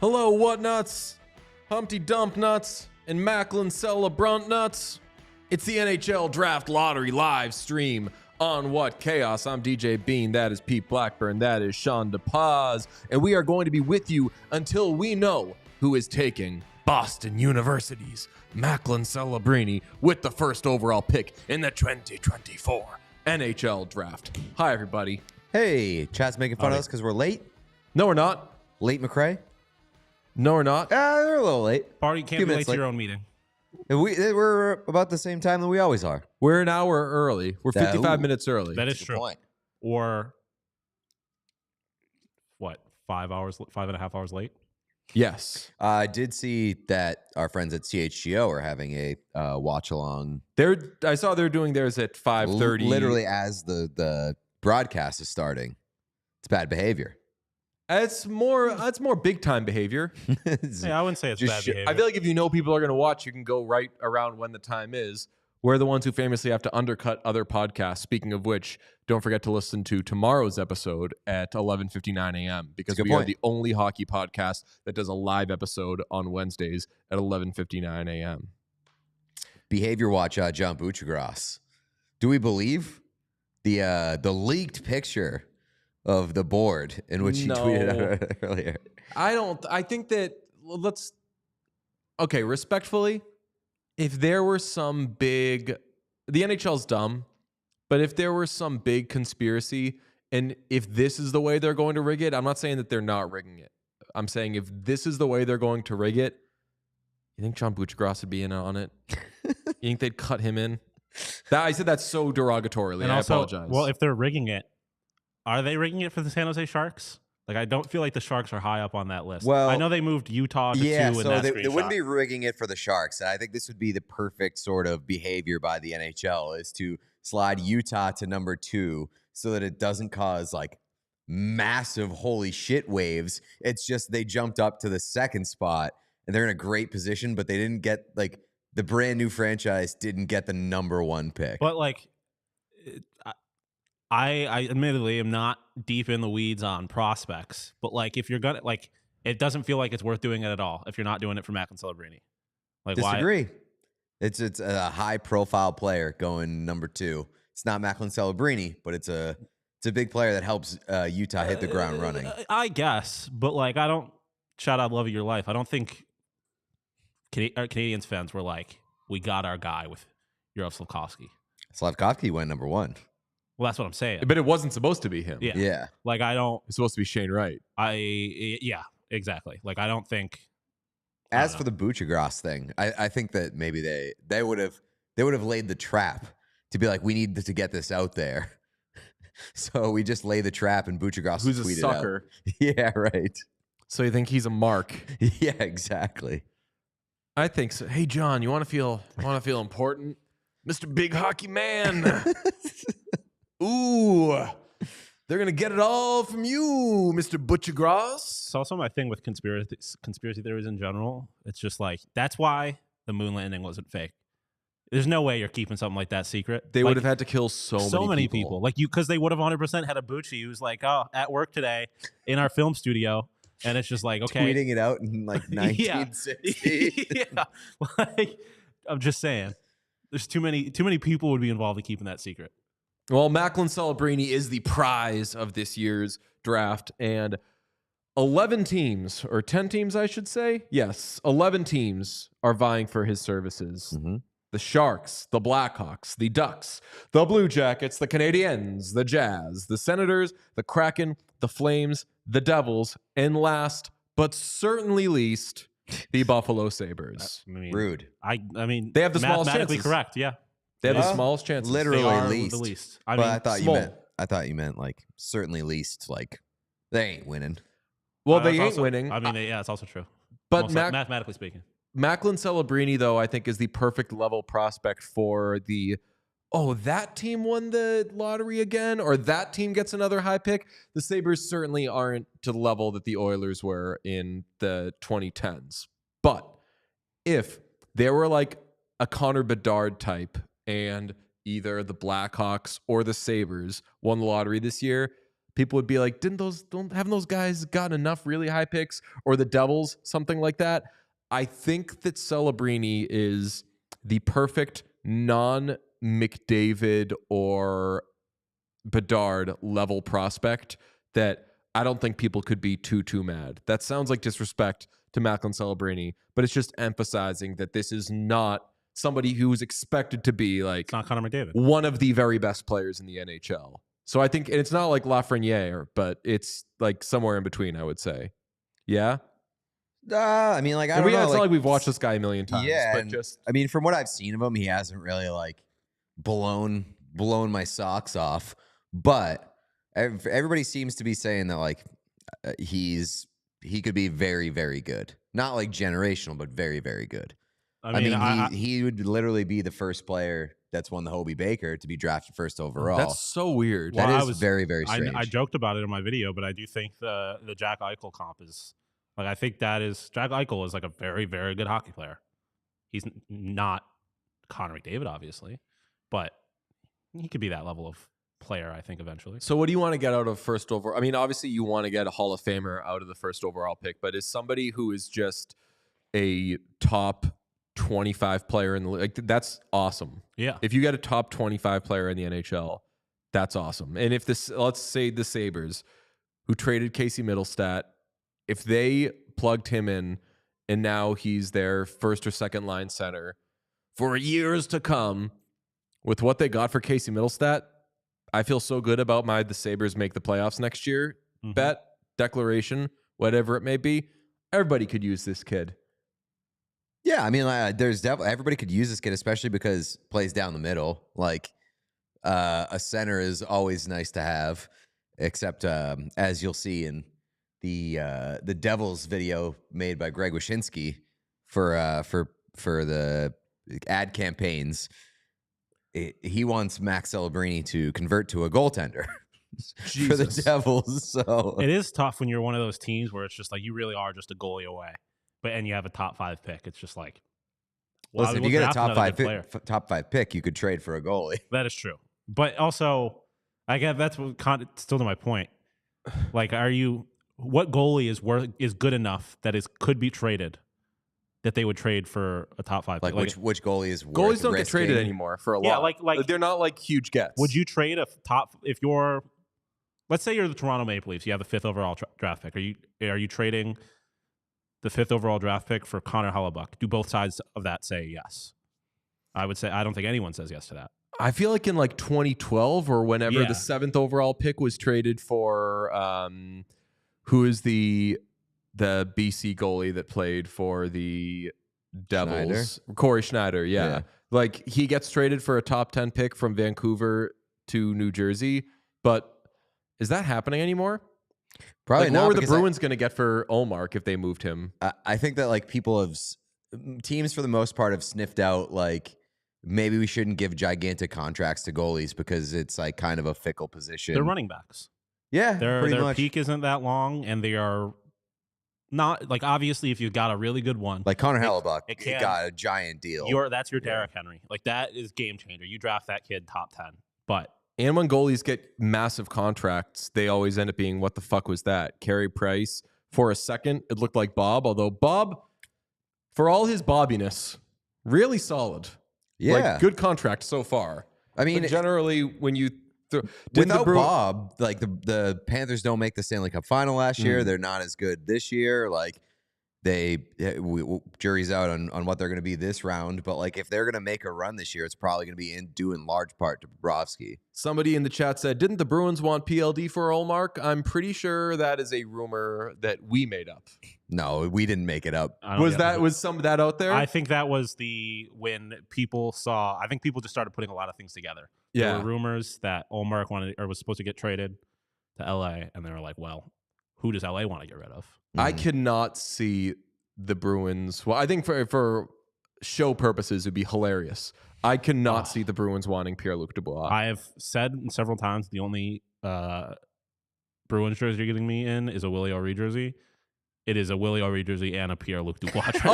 Hello, what nuts? Humpty Dump nuts and Macklin Celebrant nuts. It's the NHL Draft Lottery live stream on What Chaos. I'm DJ Bean. That is Pete Blackburn. That is Sean DePaz. And we are going to be with you until we know who is taking Boston University's Macklin Celebrini with the first overall pick in the 2024 NHL Draft. Hi, everybody. Hey, chat's making fun of us because we're late. No, we're not. Late, McRae? No, we're not. They're a little late. Party can't be late to your own meeting. We're about the same time that we always are. We're an hour early. We're 55 minutes early. That is true. Point. Or what? 5.5 hours late? Yes. I did see that our friends at CHGO are having a watch along. I saw they're doing theirs at 5:30. Literally as the broadcast is starting. It's bad behavior. It's more big time behavior. Yeah, I wouldn't say it's bad behavior. I feel like if you know people are going to watch, you can go right around when the time is. We're the ones who famously have to undercut other podcasts. Speaking of which, don't forget to listen to tomorrow's episode at 11:59 a.m. because we are the only hockey podcast that does a live episode on Wednesdays at 11:59 a.m. Behavior watch, John Buchagras. Do we believe the leaked picture of the board in which he tweeted out earlier? I think that respectfully, if there were some big, the NHL's dumb, but if there were some big conspiracy, and if this is the way they're going to rig it, I'm not saying that they're not rigging it. I'm saying if this is the way they're going to rig it, you think John Buchagras would be in on it? You think they'd cut him in? I said that so derogatorily. And also, I apologize. Well, if they're rigging it, are they rigging it for the San Jose Sharks? Like, I don't feel like the Sharks are high up on that list. Well, I know they moved Utah to 2 in so that they wouldn't be rigging it for the Sharks. And I think this would be the perfect sort of behavior by the NHL is to slide Utah to number 2 so that it doesn't cause like massive holy shit waves. It's just they jumped up to the second spot and they're in a great position, but they didn't get like the brand new franchise didn't get the number 1 pick. But like, I admittedly am not deep in the weeds on prospects, but like if you're gonna like, it doesn't feel like it's worth doing it at all if you're not doing it for Macklin Celebrini. Like, disagree. Why? It's a high profile player going number 2. It's not Macklin Celebrini, but it's a big player that helps Utah hit the ground running. I guess, but like I don't shout out love of your life. I don't think Canadiens fans were like, we got our guy with Yaroslav Slavkovsky. Slavkovsky went number 1. Well, that's what I'm saying. But it wasn't supposed to be him. Yeah. Like I don't. It's supposed to be Shane Wright. Yeah, exactly. Like I don't think. As for the Buchagras thing, I think that maybe they would have laid the trap to be like, we need to get this out there. So we just lay the trap and Buchagras who's a tweet sucker. It out. Yeah, right. So you think he's a mark? Yeah, exactly. I think so. Hey John, you want to feel important? Mr. Big Hockey Man. Ooh, they're going to get it all from you, Mr. Buchagras. It's also my thing with conspiracy theories in general. It's just like, that's why the moon landing wasn't fake. There's no way you're keeping something like that secret. They would have had to kill so many people. Like because they would have 100% had a Bucci who's like, oh, at work today in our film studio. And it's just like, okay. Tweeting it out in like 1960. Yeah. Like, I'm just saying. There's too many people would be involved in keeping that secret. Well, Macklin Celebrini is the prize of this year's draft, and 11 teams, or 10 teams, I should say. Yes, 11 teams are vying for his services. Mm-hmm. The Sharks, the Blackhawks, the Ducks, the Blue Jackets, the Canadiens, the Jazz, the Senators, the Kraken, the Flames, the Devils, and last but certainly least, the Buffalo Sabres. I mean, Rude. I mean, They have the smallest mathematically chances. correct. Yeah, They have the Well, smallest chances. literally they are least. the least. I But mean, I thought small. I thought you meant like certainly least. Like they ain't winning. Well, they that's ain't also- winning. I mean, yeah, it's also true. but Most mathematically speaking, Macklin Celebrini, though, I think is the perfect level prospect for the, that team won the lottery again, or that team gets another high pick. The Sabres certainly aren't to the level that the Oilers were in the 2010s. But if there were like a Connor Bedard type and either the Blackhawks or the Sabres won the lottery this year, people would be like, haven't those guys gotten enough really high picks? Or the Devils, something like that. I think that Celebrini is the perfect non-McDavid or Bedard level prospect that I don't think people could be too mad. That sounds like disrespect to Macklin Celebrini, but it's just emphasizing that this is not somebody who is expected to be like it's not Connor McDavid. one of the very best players in the NHL. So I think and it's not like Lafreniere, but it's like somewhere in between, I would say. Yeah. I mean, like I don't know. It's not like we've watched this guy a million times. Yeah, but and, just I mean, from what I've seen of him, he hasn't really like blown my socks off. But everybody seems to be saying that like he could be very, very good. Not like generational, but very, very good. I mean, he would literally be the first player that's won the Hobey Baker to be drafted first overall. that's so weird. Well, That is very, very strange. I joked about it in my video, but I do think the Jack Eichel comp is like I think that is Jack Eichel is like a very, very good hockey player. He's not Connor McDavid, obviously, but he could be that level of player, I think, eventually. So what do you want to get out of first overall? I mean, obviously you want to get a Hall of Famer out of the first overall pick, but is somebody who is just a top 25 player in the league, like, that's awesome. Yeah. If you get a top 25 player in the NHL, that's awesome. And if this, let's say the Sabres, who traded Casey Middlestat, if they plugged him in and now he's their first or second line center for years to come with what they got for Casey Middlestat, I feel so good about the Sabres make the playoffs next year. Mhm. Bet, declaration, whatever it may be. Everybody could use this kid. Yeah, I mean, there's definitely everybody could use this kid, especially because plays down the middle. Like a center is always nice to have, except as you'll see in the Devils video made by Greg Wyshynski for the ad campaigns. He wants Max Celebrini to convert to a goaltender for the Devils. So It is tough when you're one of those teams where it's just like you really are just a goalie away, and you have a top 5 pick. It's just like, well, listen, if you get a top five pick, you could trade for a goalie. That is true, but also, I guess that's still to my point. Like, what goalie is good enough that could be traded that they would trade for a top 5 Like, pick? which goalie is worth Goalies don't get risking? traded anymore for a lot. Yeah, like they're not like huge gets. would you trade a top if you're, let's say you're the Toronto Maple Leafs, you have the 5th overall draft pick. Are you trading the 5th overall draft pick for Connor Hellebuck? Do both sides of that say yes? I would say I don't think anyone says yes to that. I feel like in like 2012 or whenever Yeah. the 7th overall pick was traded for who is the BC goalie that played for the Devils? Corey Schneider, yeah. Like he gets traded for a top 10 pick from Vancouver to New Jersey, but is that happening anymore? Probably like, not. What were the because Bruins going to get for Olmark if they moved him? I think that like people have teams for the most part have sniffed out like maybe we shouldn't give gigantic contracts to goalies because it's like kind of a fickle position. They're running backs. Yeah, Their pretty much. peak isn't that long, and they are not like obviously if you've got a really good one, Like Connor Hellebuck, it he can- got a giant deal. that's your Derrick Henry. Like that is game changer. You draft that kid top 10, but And when goalies get massive contracts, they always end up being, what the fuck was that? Carey Price. For a second, it looked like Bob, although Bob, for all his bobbiness, really solid. yeah, Like, good contract so far. I mean, But generally, when you... without Bob, like the Panthers don't make the Stanley Cup final last year. Mm. They're not as good this year. Like jury's out on what they're going to be this round. But like, if they're going to make a run this year, it's probably going to be due in large part to Bobrovsky. Somebody in the chat said, didn't the Bruins want PLD for Ullmark? I'm pretty sure that is a rumor that we made up. No, we didn't make it up. Was some of that out there? I think that was when people saw. I think people just started putting a lot of things together. There were rumors that Ullmark was supposed to get traded to LA, and they were like, well, who does LA want to get rid of? I cannot see the Bruins. Well, I think for show purposes, it'd be hilarious. I cannot see the Bruins wanting Pierre-Luc Dubois. I have said several times the only Bruins jersey you're getting me in is a Willie O'Ree jersey. It is a Willie O'Ree jersey and a Pierre-Luc Dubois jersey.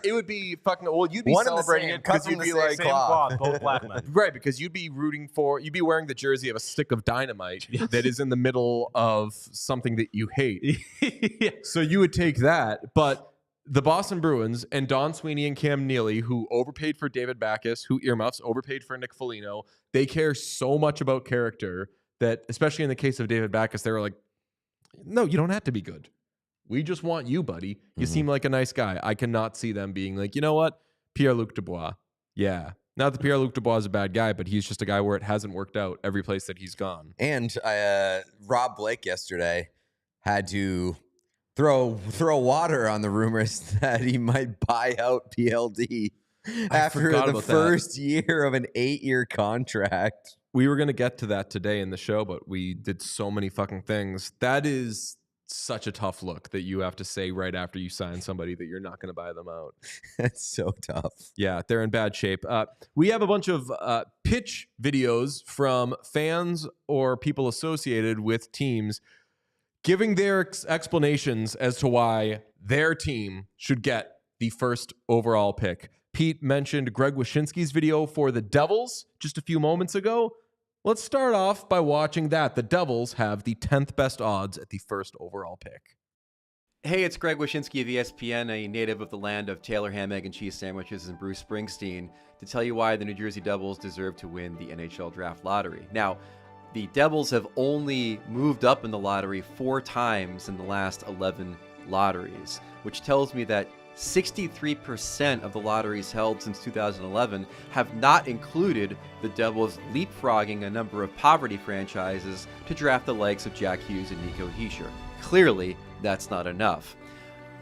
It would be fucking. Well, you'd be celebrating it because you'd be like, both black men, right? Because you'd be you'd be wearing the jersey of a stick of dynamite that is in the middle of something that you hate. Yeah. So you would take that, but the Boston Bruins and Don Sweeney and Cam Neely, who overpaid for David Backes, who earmuffs, overpaid for Nick Foligno, they care so much about character that, especially in the case of David Backes, they were like, no, you don't have to be good. We just want you, buddy. You seem like a nice guy. I cannot see them being like, you know what? Pierre-Luc Dubois. Yeah. Not that Pierre-Luc Dubois is a bad guy, but he's just a guy where it hasn't worked out every place that he's gone. And Rob Blake yesterday had to throw water on the rumors that he might buy out PLD after the first year of an 8-year contract. We were going to get to that today in the show, but we did so many fucking things. That is such a tough look that you have to say right after you sign somebody that you're not going to buy them out. That's so tough. Yeah, they're in bad shape. We have a bunch of pitch videos from fans or people associated with teams giving their explanations as to why their team should get the first overall pick. Pete mentioned Greg Wyshynski's video for the Devils just a few moments ago. Let's start off by watching that. The Devils have the 10th best odds at the first overall pick. Hey, it's Greg Wyshynski of ESPN, a native of the land of Taylor ham, egg, and cheese sandwiches and Bruce Springsteen, to tell you why the New Jersey Devils deserve to win the NHL Draft Lottery. Now, the Devils have only moved up in the lottery 4 times in the last 11 lotteries, which tells me that 63% of the lotteries held since 2011 have not included the Devils leapfrogging a number of poverty franchises to draft the likes of Jack Hughes and Nico Hischier. Clearly, that's not enough.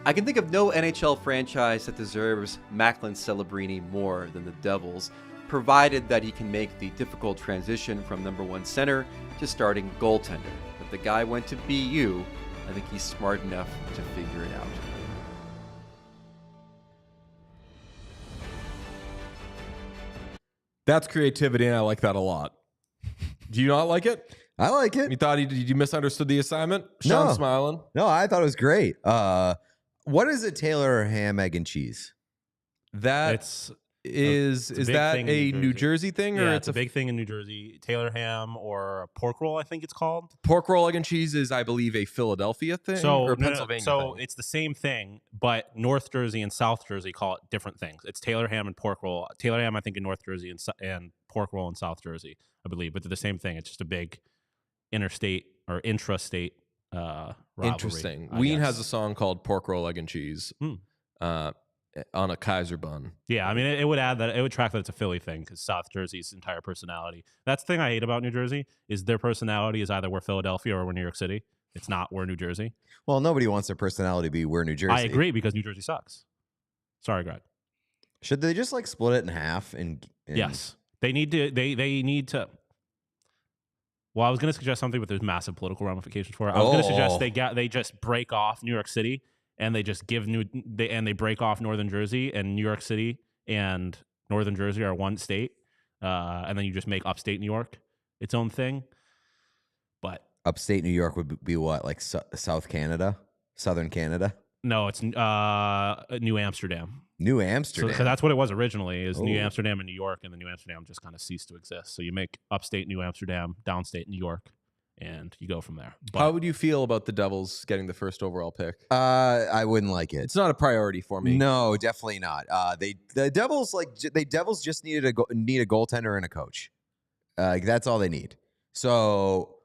I can think of no NHL franchise that deserves Macklin Celebrini more than the Devils, provided that he can make the difficult transition from number 1 center to starting goaltender. If the guy went to BU, I think he's smart enough to figure it out. That's creativity, and I like that a lot. Do you not like it? I like it. You thought you misunderstood the assignment? Sean's smiling. No, I thought it was great. What is a Taylor ham, egg, and cheese? Is that a New Jersey thing, or it's a big thing in New Jersey? Taylor ham or pork roll, I think it's called. Pork roll, egg, and cheese is, I believe, a Philadelphia thing or Pennsylvania thing. It's the same thing, but North Jersey and South Jersey call it different things. It's Taylor ham and pork roll. Taylor ham, I think, in North Jersey, and pork roll in South Jersey, I believe. But they're the same thing. It's just a big interstate or intrastate rivalry. Interesting. Ween has a song called Pork Roll, Egg, and Cheese. On a Kaiser bun. Yeah, I mean, it would add that, it would track that it's a Philly thing because South Jersey's entire personality. That's the thing I hate about New Jersey is their personality is either we're Philadelphia or we're New York City. It's not we're New Jersey. Well, nobody wants their personality to be we're New Jersey. I agree because New Jersey sucks. Sorry, Greg. Should they just like split it in half? Yes, they need to. They need to. Well, I was going to suggest something, but there's massive political ramifications for it. I was going to suggest they just break off New York City. And they just give they break off Northern Jersey, and New York City and Northern Jersey are one state, and then you just make upstate New York its own thing. But upstate New York would be what, like South Canada, Southern Canada? No, it's New Amsterdam. New Amsterdam. So that's what it was originally. Is New Amsterdam and New York, and then New Amsterdam just kind of ceased to exist. So you make upstate New Amsterdam, downstate New York. And you go from there. But how would you feel about the Devils getting the first overall pick? I wouldn't like it. It's not a priority for me. No, definitely not. The Devils just need a goaltender and a coach. That's all they need. So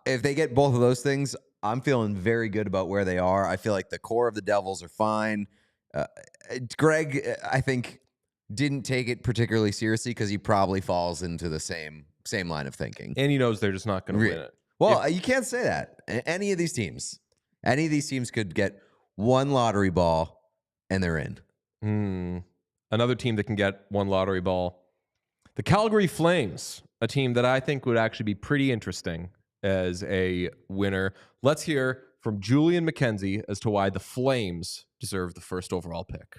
if they get both of those things, I'm feeling very good about where they are. I feel like the core of the Devils are fine. Greg, I think, didn't take it particularly seriously because he probably falls into the same line of thinking. And he knows they're just not going to win it. Well, you can't say that. Any of these teams could get one lottery ball and they're in. Another team that can get one lottery ball, the Calgary Flames, a team that I think would actually be pretty interesting as a winner. Let's hear from Julian McKenzie as to why the Flames deserve the first overall pick.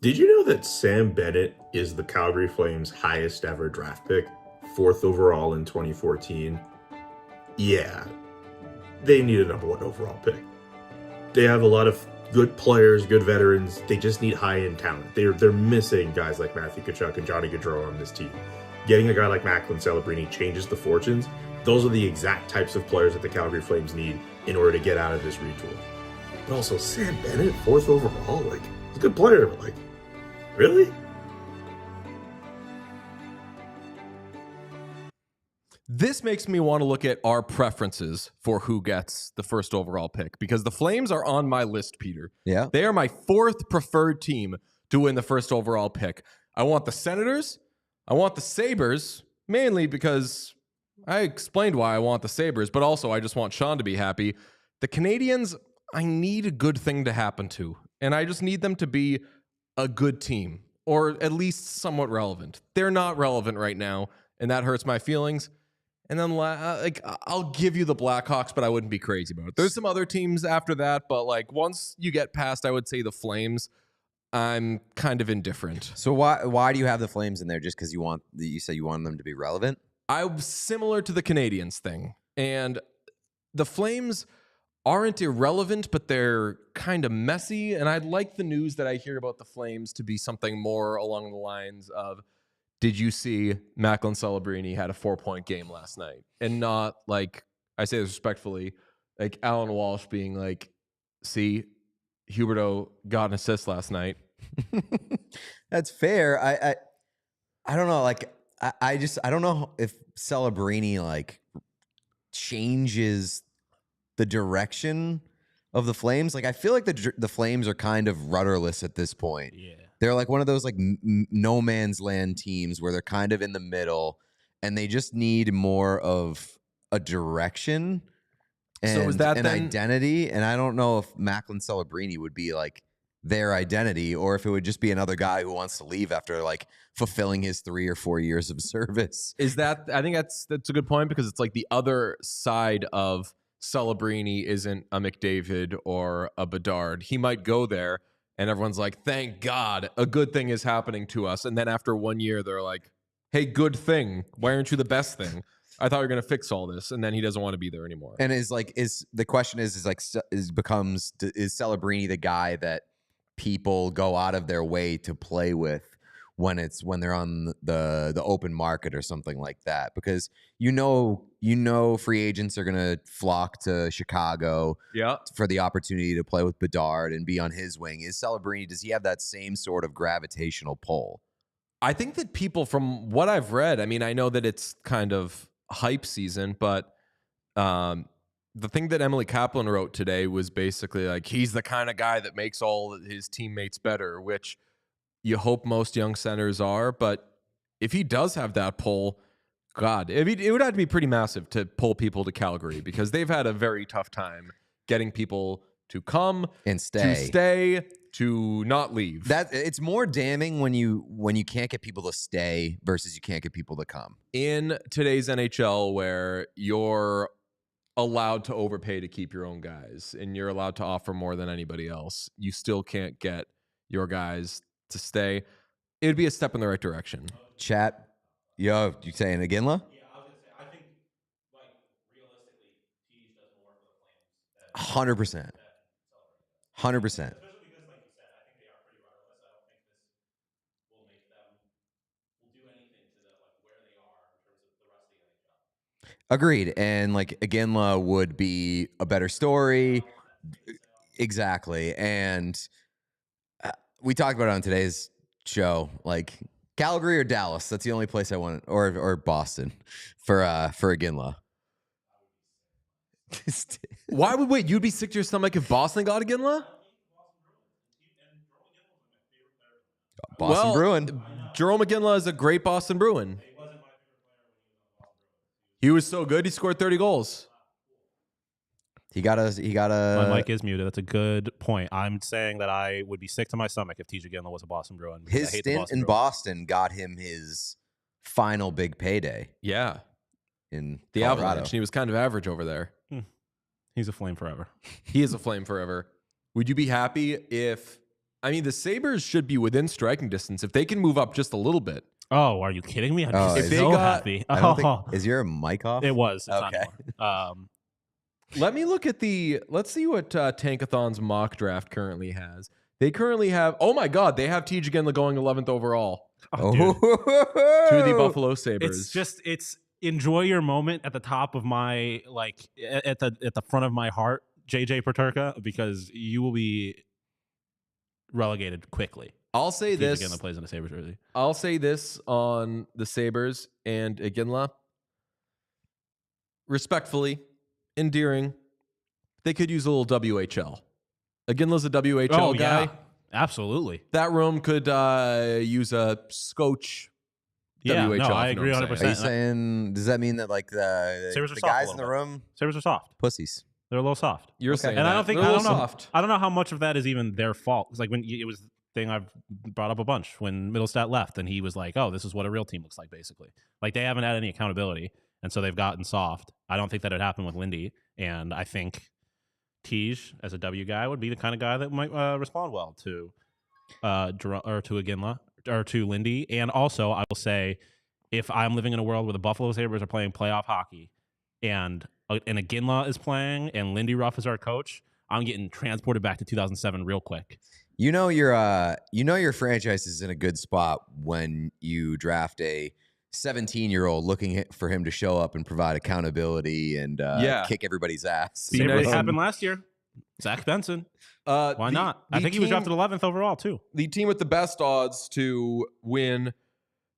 Did you know that Sam Bennett is the Calgary Flames' highest ever draft pick? 4th overall in 2014. Yeah, they need a number 1 overall pick. They have a lot of good players, good veterans. They just need high-end talent. They're missing guys like Matthew Tkachuk and Johnny Gaudreau on this team. Getting a guy like Macklin Celebrini changes the fortunes. Those are the exact types of players that the Calgary Flames need in order to get out of this retool. But also, Sam Bennett, 4th overall, like, he's a good player, but like, really? This makes me want to look at our preferences for who gets the first overall pick, because the Flames are on my list, Peter. Yeah. They are my 4th preferred team to win the first overall pick. I want the Senators. I want the Sabres, mainly because I explained why I want the Sabres, but also I just want Sean to be happy. The Canadiens, I need a good thing to happen to, and I just need them to be a good team, or at least somewhat relevant. They're not relevant right now, and that hurts my feelings. And then, like, I'll give you the Blackhawks, but I wouldn't be crazy about it. There's some other teams after that, but like once you get past, I would say the Flames, I'm kind of indifferent. So why do you have the Flames in there? Just because you say you want them to be relevant? I'm similar to the Canadiens thing, and the Flames aren't irrelevant, but they're kind of messy. And I'd like the news that I hear about the Flames to be something more along the lines of, did you see Macklin Celebrini had a 4-point game last night? And not, like, I say this respectfully, like Alan Walsh being like, see, Huberdeau got an assist last night. That's fair. I don't know. Like, I don't know if Celebrini like changes the direction of the Flames. Like, I feel like the Flames are kind of rudderless at this point. Yeah. They're like one of those like no man's land teams where they're kind of in the middle and they just need more of a direction and So is that an then identity. And I don't know if Macklin Celebrini would be like their identity or if it would just be another guy who wants to leave after like fulfilling his 3 or 4 years of service. Is that, I think that's a good point, because it's like the other side of Celebrini isn't a McDavid or a Bedard. He might go there and everyone's like, thank God, a good thing is happening to us. And then after 1 year, they're like, hey, good thing. Why aren't you the best thing? I thought you were going to fix all this. And then he doesn't want to be there anymore. And the question is Celebrini the guy that people go out of their way to play with when they're on the open market or something like that? Because you know free agents are gonna flock to Chicago for the opportunity to play with Bedard and be on his wing. Is Celebrini, does he have that same sort of gravitational pull? I think that people, from what I've read, I mean, I know that it's kind of hype season, but the thing that Emily Kaplan wrote today was basically like, he's the kind of guy that makes all his teammates better, which you hope most young centers are. But if he does have that pull, God, it would have to be pretty massive to pull people to Calgary, because they've had a very tough time getting people to come and to not leave. That it's more damning when you can't get people to stay versus you can't get people to come. In today's NHL, where you're allowed to overpay to keep your own guys and you're allowed to offer more than anybody else, you still can't get your guys to stay. It would be a step in the right direction. Chat, yo, you saying Iginla? Yeah, I was gonna say, I think, like, realistically, Teej does more for the Flames. 100%. 100%. Especially because, like you said, I think they are pretty rudderless. I don't think this will make them will do anything to the, like, where they are in terms of the rest of the NHL. Agreed. And like Iginla would be a better story. Exactly. And we talked about it on today's show, like Calgary or Dallas. That's the only place I want, or Boston for Iginla. Why would wait? You'd be sick to your stomach if Boston got Iginla? Boston Bruin. Jerome Iginla is a great Boston Bruin. He was so good. He scored 30 goals. He got a. My mic is muted. That's a good point. I'm saying that I would be sick to my stomach if TJ Ginla was a Boston Bruin. His stint in Boston got him his final big payday. Yeah. In the Colorado. Avalanche. He was kind of average over there. He's a flame forever. He is a flame forever. Would you be happy if... I mean, the Sabres should be within striking distance if they can move up just a little bit. Oh, are you kidding me? I'd be if they so got- happy. I don't think, is your mic off? It was. It's Okay. not anymore. Let me look at the... Let's see what Tankathon's mock draft currently has. They currently have... Oh my God, they have TJ Ginla going 11th overall Oh, dude. to the Buffalo Sabres. It's enjoy your moment at the top of my, like, at the front of my heart, JJ Peterka, because you will be relegated quickly. I'll say this. Iginla plays in a Sabres jersey. I'll say this on the Sabres and Iginla. Respectfully, endearing, they could use a little WHL. Iginla's a WHL guy. Yeah, absolutely. That room could use a scotch Yeah, WHL. no, I if you know agree what I'm 100%. saying. Are you saying, does that mean that like the Sabres are soft guys a in the little bit. room, Sabres are soft. pussies? They're a little soft. You're Okay. saying And that. I don't think They're a I don't little know. soft. I don't know how much of that is even their fault. It's like when it was the thing I've brought up a bunch when Middlestat left, and he was like, "Oh, this is what a real team looks like." Basically, like they haven't had any accountability, and so they've gotten soft. I don't think that it happened with Lindy, and I think Tej as a W guy would be the kind of guy that might respond well to or to Iginla or to Lindy. And also, I will say, if I'm living in a world where the Buffalo Sabres are playing playoff hockey, and Iginla is playing, and Lindy Ruff is our coach, I'm getting transported back to 2007 real quick. You know your franchise is in a good spot when you draft a 17-year-old looking for him to show up and provide accountability and kick everybody's ass. Be Same nice. thing happened last year. Zach Benson. Why not? I think he was drafted 11th overall too. The team with the best odds to win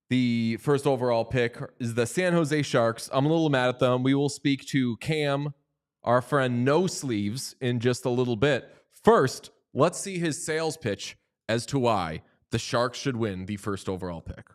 the first overall pick is the San Jose Sharks. I'm a little mad at them. We will speak to Cam, our friend No Sleeves, in just a little bit. First, let's see his sales pitch as to why the Sharks should win the first overall pick.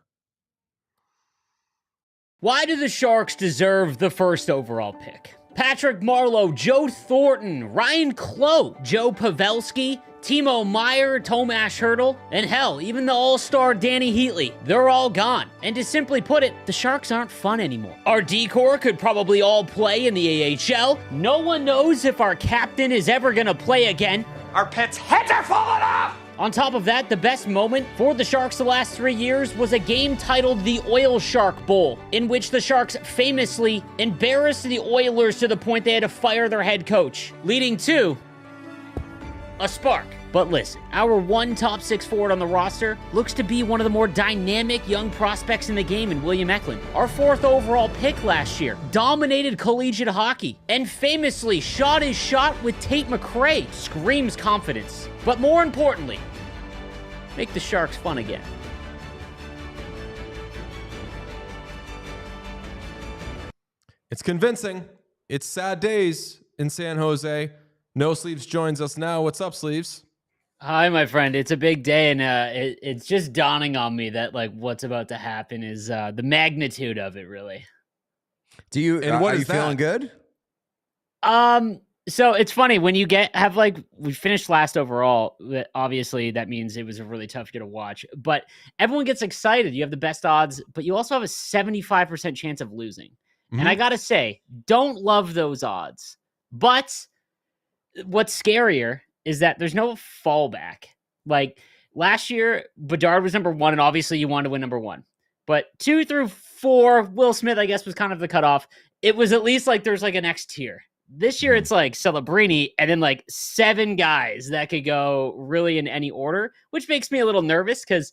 Why do the Sharks deserve the first overall pick? Patrick Marleau, Joe Thornton, Ryan Clote, Joe Pavelski, Timo Meyer, Tomas Hertl, and hell, even the all-star Danny Heatley. They're all gone. And to simply put it, the Sharks aren't fun anymore. Our D-Corps could probably all play in the AHL. No one knows if our captain is ever gonna play again. Our pets' heads are falling off! On top of that, the best moment for the Sharks the last 3 years was a game titled the Oil Shark Bowl, in which the Sharks famously embarrassed the Oilers to the point they had to fire their head coach, leading to a spark. But listen, our one top 6 forward on the roster looks to be one of the more dynamic young prospects in the game in William Eklund. Our 4th overall pick last year dominated collegiate hockey and famously shot his shot with Tate McRae. Screams confidence. But more importantly, make the Sharks fun again. It's convincing. It's sad days in San Jose. No Sleeves joins us now. What's up, Sleeves? Hi, my friend. It's a big day, and it's just dawning on me that like what's about to happen is the magnitude of it, really. Do you? And what are is you feeling good? So it's funny when you have like we finished last overall. Obviously, that means it was a really tough year to watch. But everyone gets excited. You have the best odds, but you also have a 75% chance of losing. Mm-hmm. And I gotta say, don't love those odds. But what's scarier is that there's no fallback. Like last year, Bedard was number 1, and obviously you wanted to win number 1. But 2 through 4, Will Smith, I guess, was kind of the cutoff. It was at least like there's like a next tier. This year, it's like Celebrini and then like 7 guys that could go really in any order, which makes me a little nervous because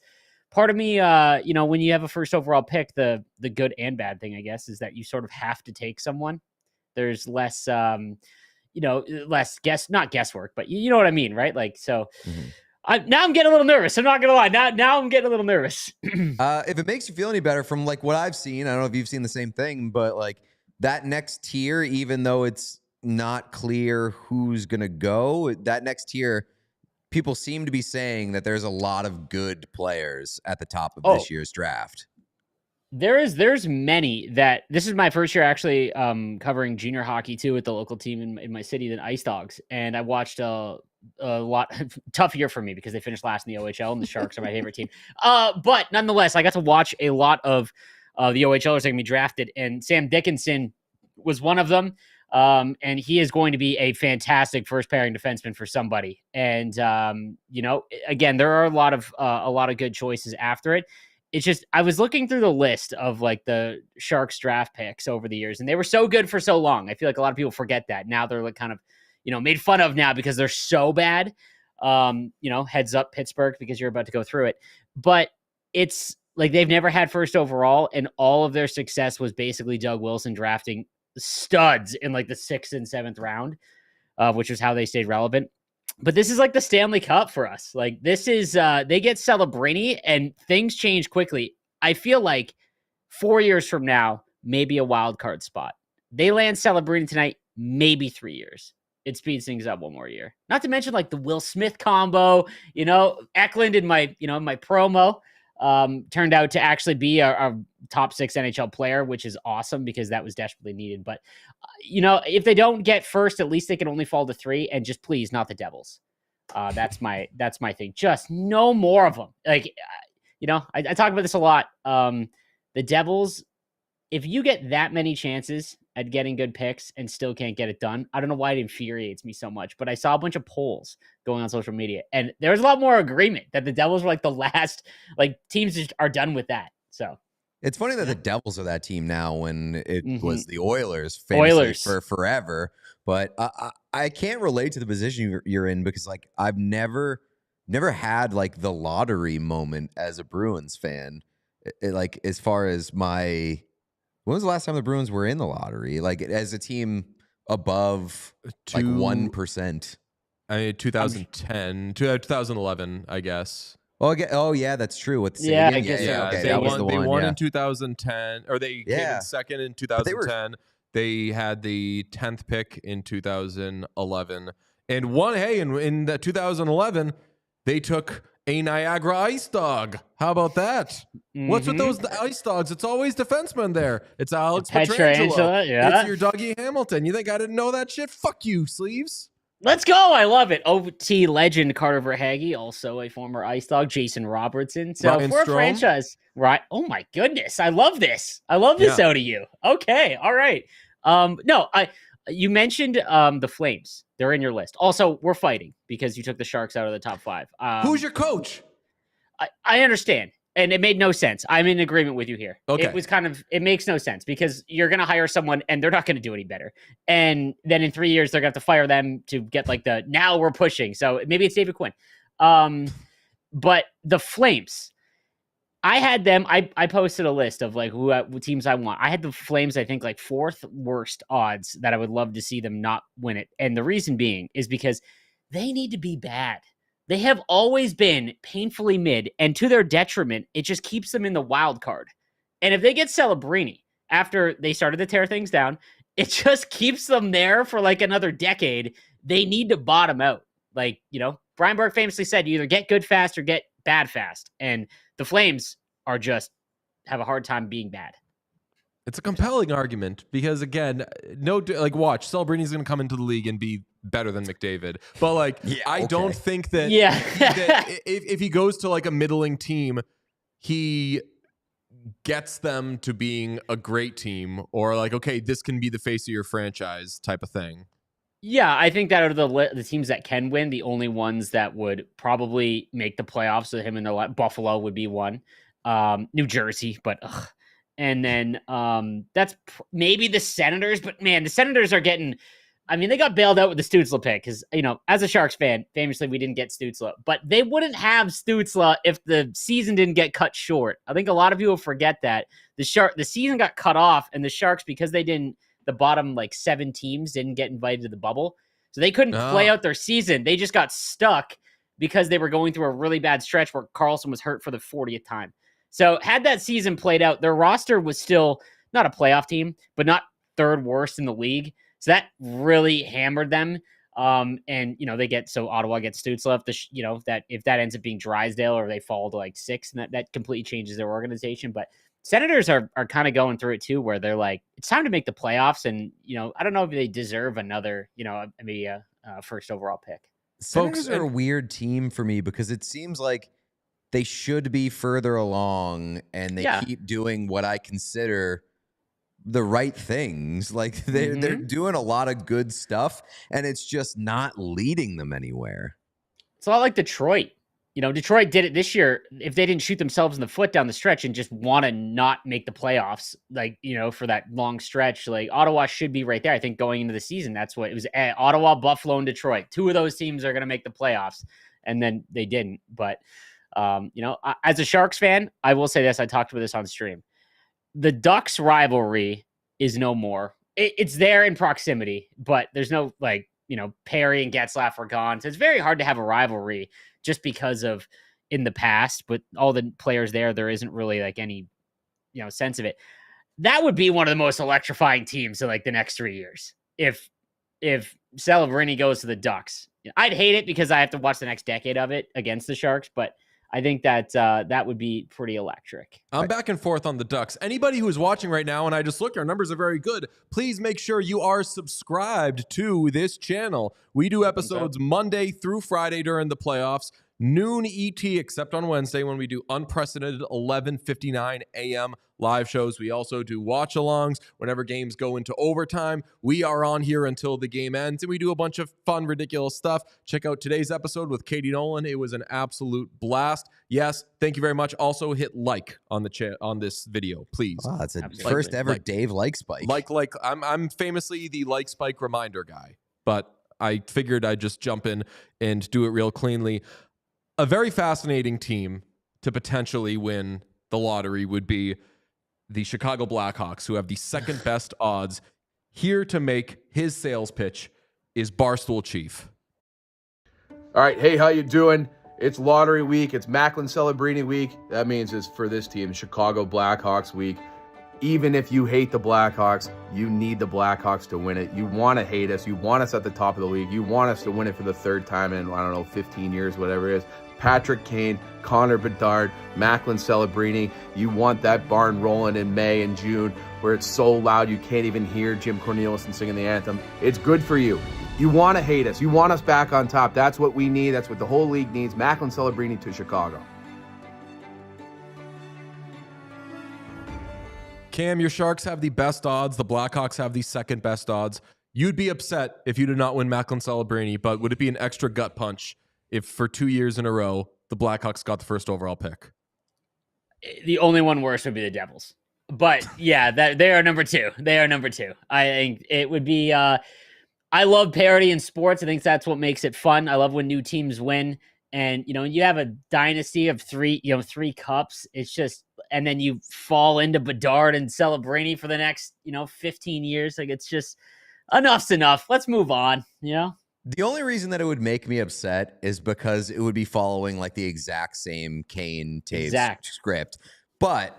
part of me, when you have a first overall pick, the good and bad thing, I guess, is that you sort of have to take someone. There's less, less not guesswork, but you know what I mean, right? Like, so now I'm getting a little nervous. I'm not going to lie. Now I'm getting a little nervous. If it makes you feel any better from like what I've seen, I don't know if you've seen the same thing, but like that next tier, even though it's not clear who's going to go. That next tier, people seem to be saying that there's a lot of good players at the top of this year's draft. There's many that this is my first year actually covering junior hockey too at the local team in my city, the Ice Dogs, and I watched a lot tough year for me because they finished last in the OHL and the Sharks are my favorite team. But nonetheless, I got to watch a lot of the OHLers that can be drafted, and Sam Dickinson was one of them. And he is going to be a fantastic first pairing defenseman for somebody. And again, there are a lot of good choices after it. It's just, I was looking through the list of like the Sharks draft picks over the years, and they were so good for so long. I feel like a lot of people forget that. Now they're like kind of, made fun of now because they're so bad. Heads up Pittsburgh because you're about to go through it. But it's like they've never had first overall, and all of their success was basically Doug Wilson drafting studs in like the 6th and 7th round, which was how they stayed relevant. But this is like the Stanley Cup for us. Like this is, they get Celebrini and things change quickly. I feel like 4 years from now, maybe a wild card spot. They land Celebrini tonight, maybe 3 years. It speeds things up one more year. Not to mention like the Will Smith combo, Eklund in my promo turned out to actually be a top 6 NHL player, which is awesome because that was desperately needed. But, if they don't get first, at least they can only fall to 3, and just please, not the Devils. That's my thing. Just no more of them. Like, I talk about this a lot. The Devils, if you get that many chances at getting good picks and still can't get it done, I don't know why it infuriates me so much, but I saw a bunch of polls going on social media, and there was a lot more agreement that the Devils were like the last, like teams just are done with that. So it's funny that the Devils are that team now when it was the Oilers famously for forever. But I can't relate to the position you're in because like I've never had like the lottery moment as a Bruins fan. Like as far as when was the last time the Bruins were in the lottery? Like as a team above like 1%. I mean, 2010, 2011, I guess. Oh yeah, that's true. With I guess so. Okay, they won in 2010, or they came in second in 2010. They had the 10th pick in 2011, and won. Hey, in 2011, they took a Niagara Ice Dog. How about that? What's with those Ice Dogs? It's always defensemen there. It's Alex Pietrangelo. Yeah. It's your Dougie Hamilton. You think I didn't know that shit? Fuck you, Sleeves. Let's go. I love it. OT legend Carter Verhaeghe, also a former Ice Dog. Jason Robertson. So Ryan for a Strome. franchise, right? Oh my goodness. I love this. I love this out of you. Okay. All right. You mentioned the Flames. They're in your list. Also, we're fighting because you took the Sharks out of the top 5. Who's your coach? I understand. And it made no sense. I'm in agreement with you here. Okay. It makes no sense because you're going to hire someone and they're not going to do any better. And then in 3 years, they're going to have to fire them to get like now we're pushing. So maybe it's David Quinn. But the Flames, I had them. I posted a list of like what teams I want. I had the Flames, I think like 4th worst odds that I would love to see them not win it. And the reason being is because they need to be bad. They have always been painfully mid, and to their detriment, it just keeps them in the wild card. And if they get Celebrini after they started to tear things down, it just keeps them there for like another decade. They need to bottom out. Like, Brian Burke famously said, you either get good fast or get bad fast. And the Flames are just have a hard time being bad. It's a compelling argument because, again, watch, Celebrini's going to come into the league and be better than McDavid. But, I don't think that, that if he goes to, like, a middling team, he gets them to being a great team or, like, okay, this can be the face of your franchise type of thing. Yeah, I think that out of the teams that can win, the only ones that would probably make the playoffs, so him and Buffalo would be one. New Jersey, but ugh. And then that's maybe the Senators, but man, the Senators are getting, they got bailed out with the Stützle pick because, as a Sharks fan, famously, we didn't get Stützle, but they wouldn't have Stützle if the season didn't get cut short. I think a lot of people forget that the season got cut off and the Sharks, because the bottom 7 teams didn't get invited to the bubble. So they couldn't play out their season. They just got stuck because they were going through a really bad stretch where Carlson was hurt for the 40th time. So had that season played out, their roster was still not a playoff team, but not 3rd worst in the league. So that really hammered them. And Ottawa gets Stützle if that ends up being Drysdale or they fall to like 6, and that completely changes their organization. But Senators are kind of going through it too, where they're like, it's time to make the playoffs, and I don't know if they deserve another, maybe a first overall pick. Senators are a weird team for me because it seems like they should be further along, and they keep doing what I consider the right things. Like they're doing a lot of good stuff, and it's just not leading them anywhere. It's a lot like Detroit. Detroit did it this year. If they didn't shoot themselves in the foot down the stretch and just want to not make the playoffs, for that long stretch, like Ottawa should be right there. I think going into the season, that's what it was. Ottawa, Buffalo, and Detroit. 2 of those teams are going to make the playoffs, and then they didn't. But as a Sharks fan, I will say this. I talked about this on stream. The Ducks rivalry is no more. It's there in proximity, but there's no Perry and Getzlaf are gone. So it's very hard to have a rivalry just because of in the past, but all the players there isn't really like any, sense of it. That would be one of the most electrifying teams in like the next 3 years. If Celebrini goes to the Ducks, I'd hate it because I have to watch the next decade of it against the Sharks, but I think that that would be pretty electric. I'm back and forth on the Ducks. Anybody who is watching right now, and I just looked, our numbers are very good. Please make sure you are subscribed to this channel. We do episodes Monday through Friday during the playoffs, noon ET, except on Wednesday when we do unprecedented 11:59 a.m. live shows. We also do watch-alongs whenever games go into overtime. We are on here until the game ends, and we do a bunch of fun, ridiculous stuff. Check out today's episode with Katie Nolan. It was an absolute blast. Yes, thank you very much. Also, hit like on the on this video, please. Wow, that's a first ever Dave like spike. I'm famously the like spike reminder guy, but I figured I'd just jump in and do it real cleanly. A very fascinating team to potentially win the lottery would be the Chicago Blackhawks, who have the second best odds. Here to make his sales pitch is Barstool Chief. All right, hey, how you doing? It's lottery week. It's Macklin Celebrini week. That means it's for this team, Chicago Blackhawks week. Even if you hate the Blackhawks, you need the Blackhawks to win it. You want to hate us. You want us at the top of the league. You want us to win it for the 3rd time in, 15 years, whatever it is. Patrick Kane, Connor Bedard, Macklin Celebrini. You want that barn rolling in May and June where it's so loud you can't even hear Jim Cornelison singing the anthem. It's good for you. You want to hate us. You want us back on top. That's what we need. That's what the whole league needs. Macklin Celebrini to Chicago. Cam, your Sharks have the best odds. The Blackhawks have the second best odds. You'd be upset if you did not win Macklin Celebrini, but would it be an extra gut punch if for 2 years in a row the Blackhawks got the first overall pick? The only one worse would be the Devils. But yeah, they are number 2. They are number 2. I think it would be I love parity in sports. I think that's what makes it fun. I love when new teams win. And you have a dynasty of 3 cups. It's just, and then you fall into Bedard and Celebrini for the next 15 years. Like, it's just enough's enough. Let's move on. The only reason that it would make me upset is because it would be following like the exact same Kane Taves script. But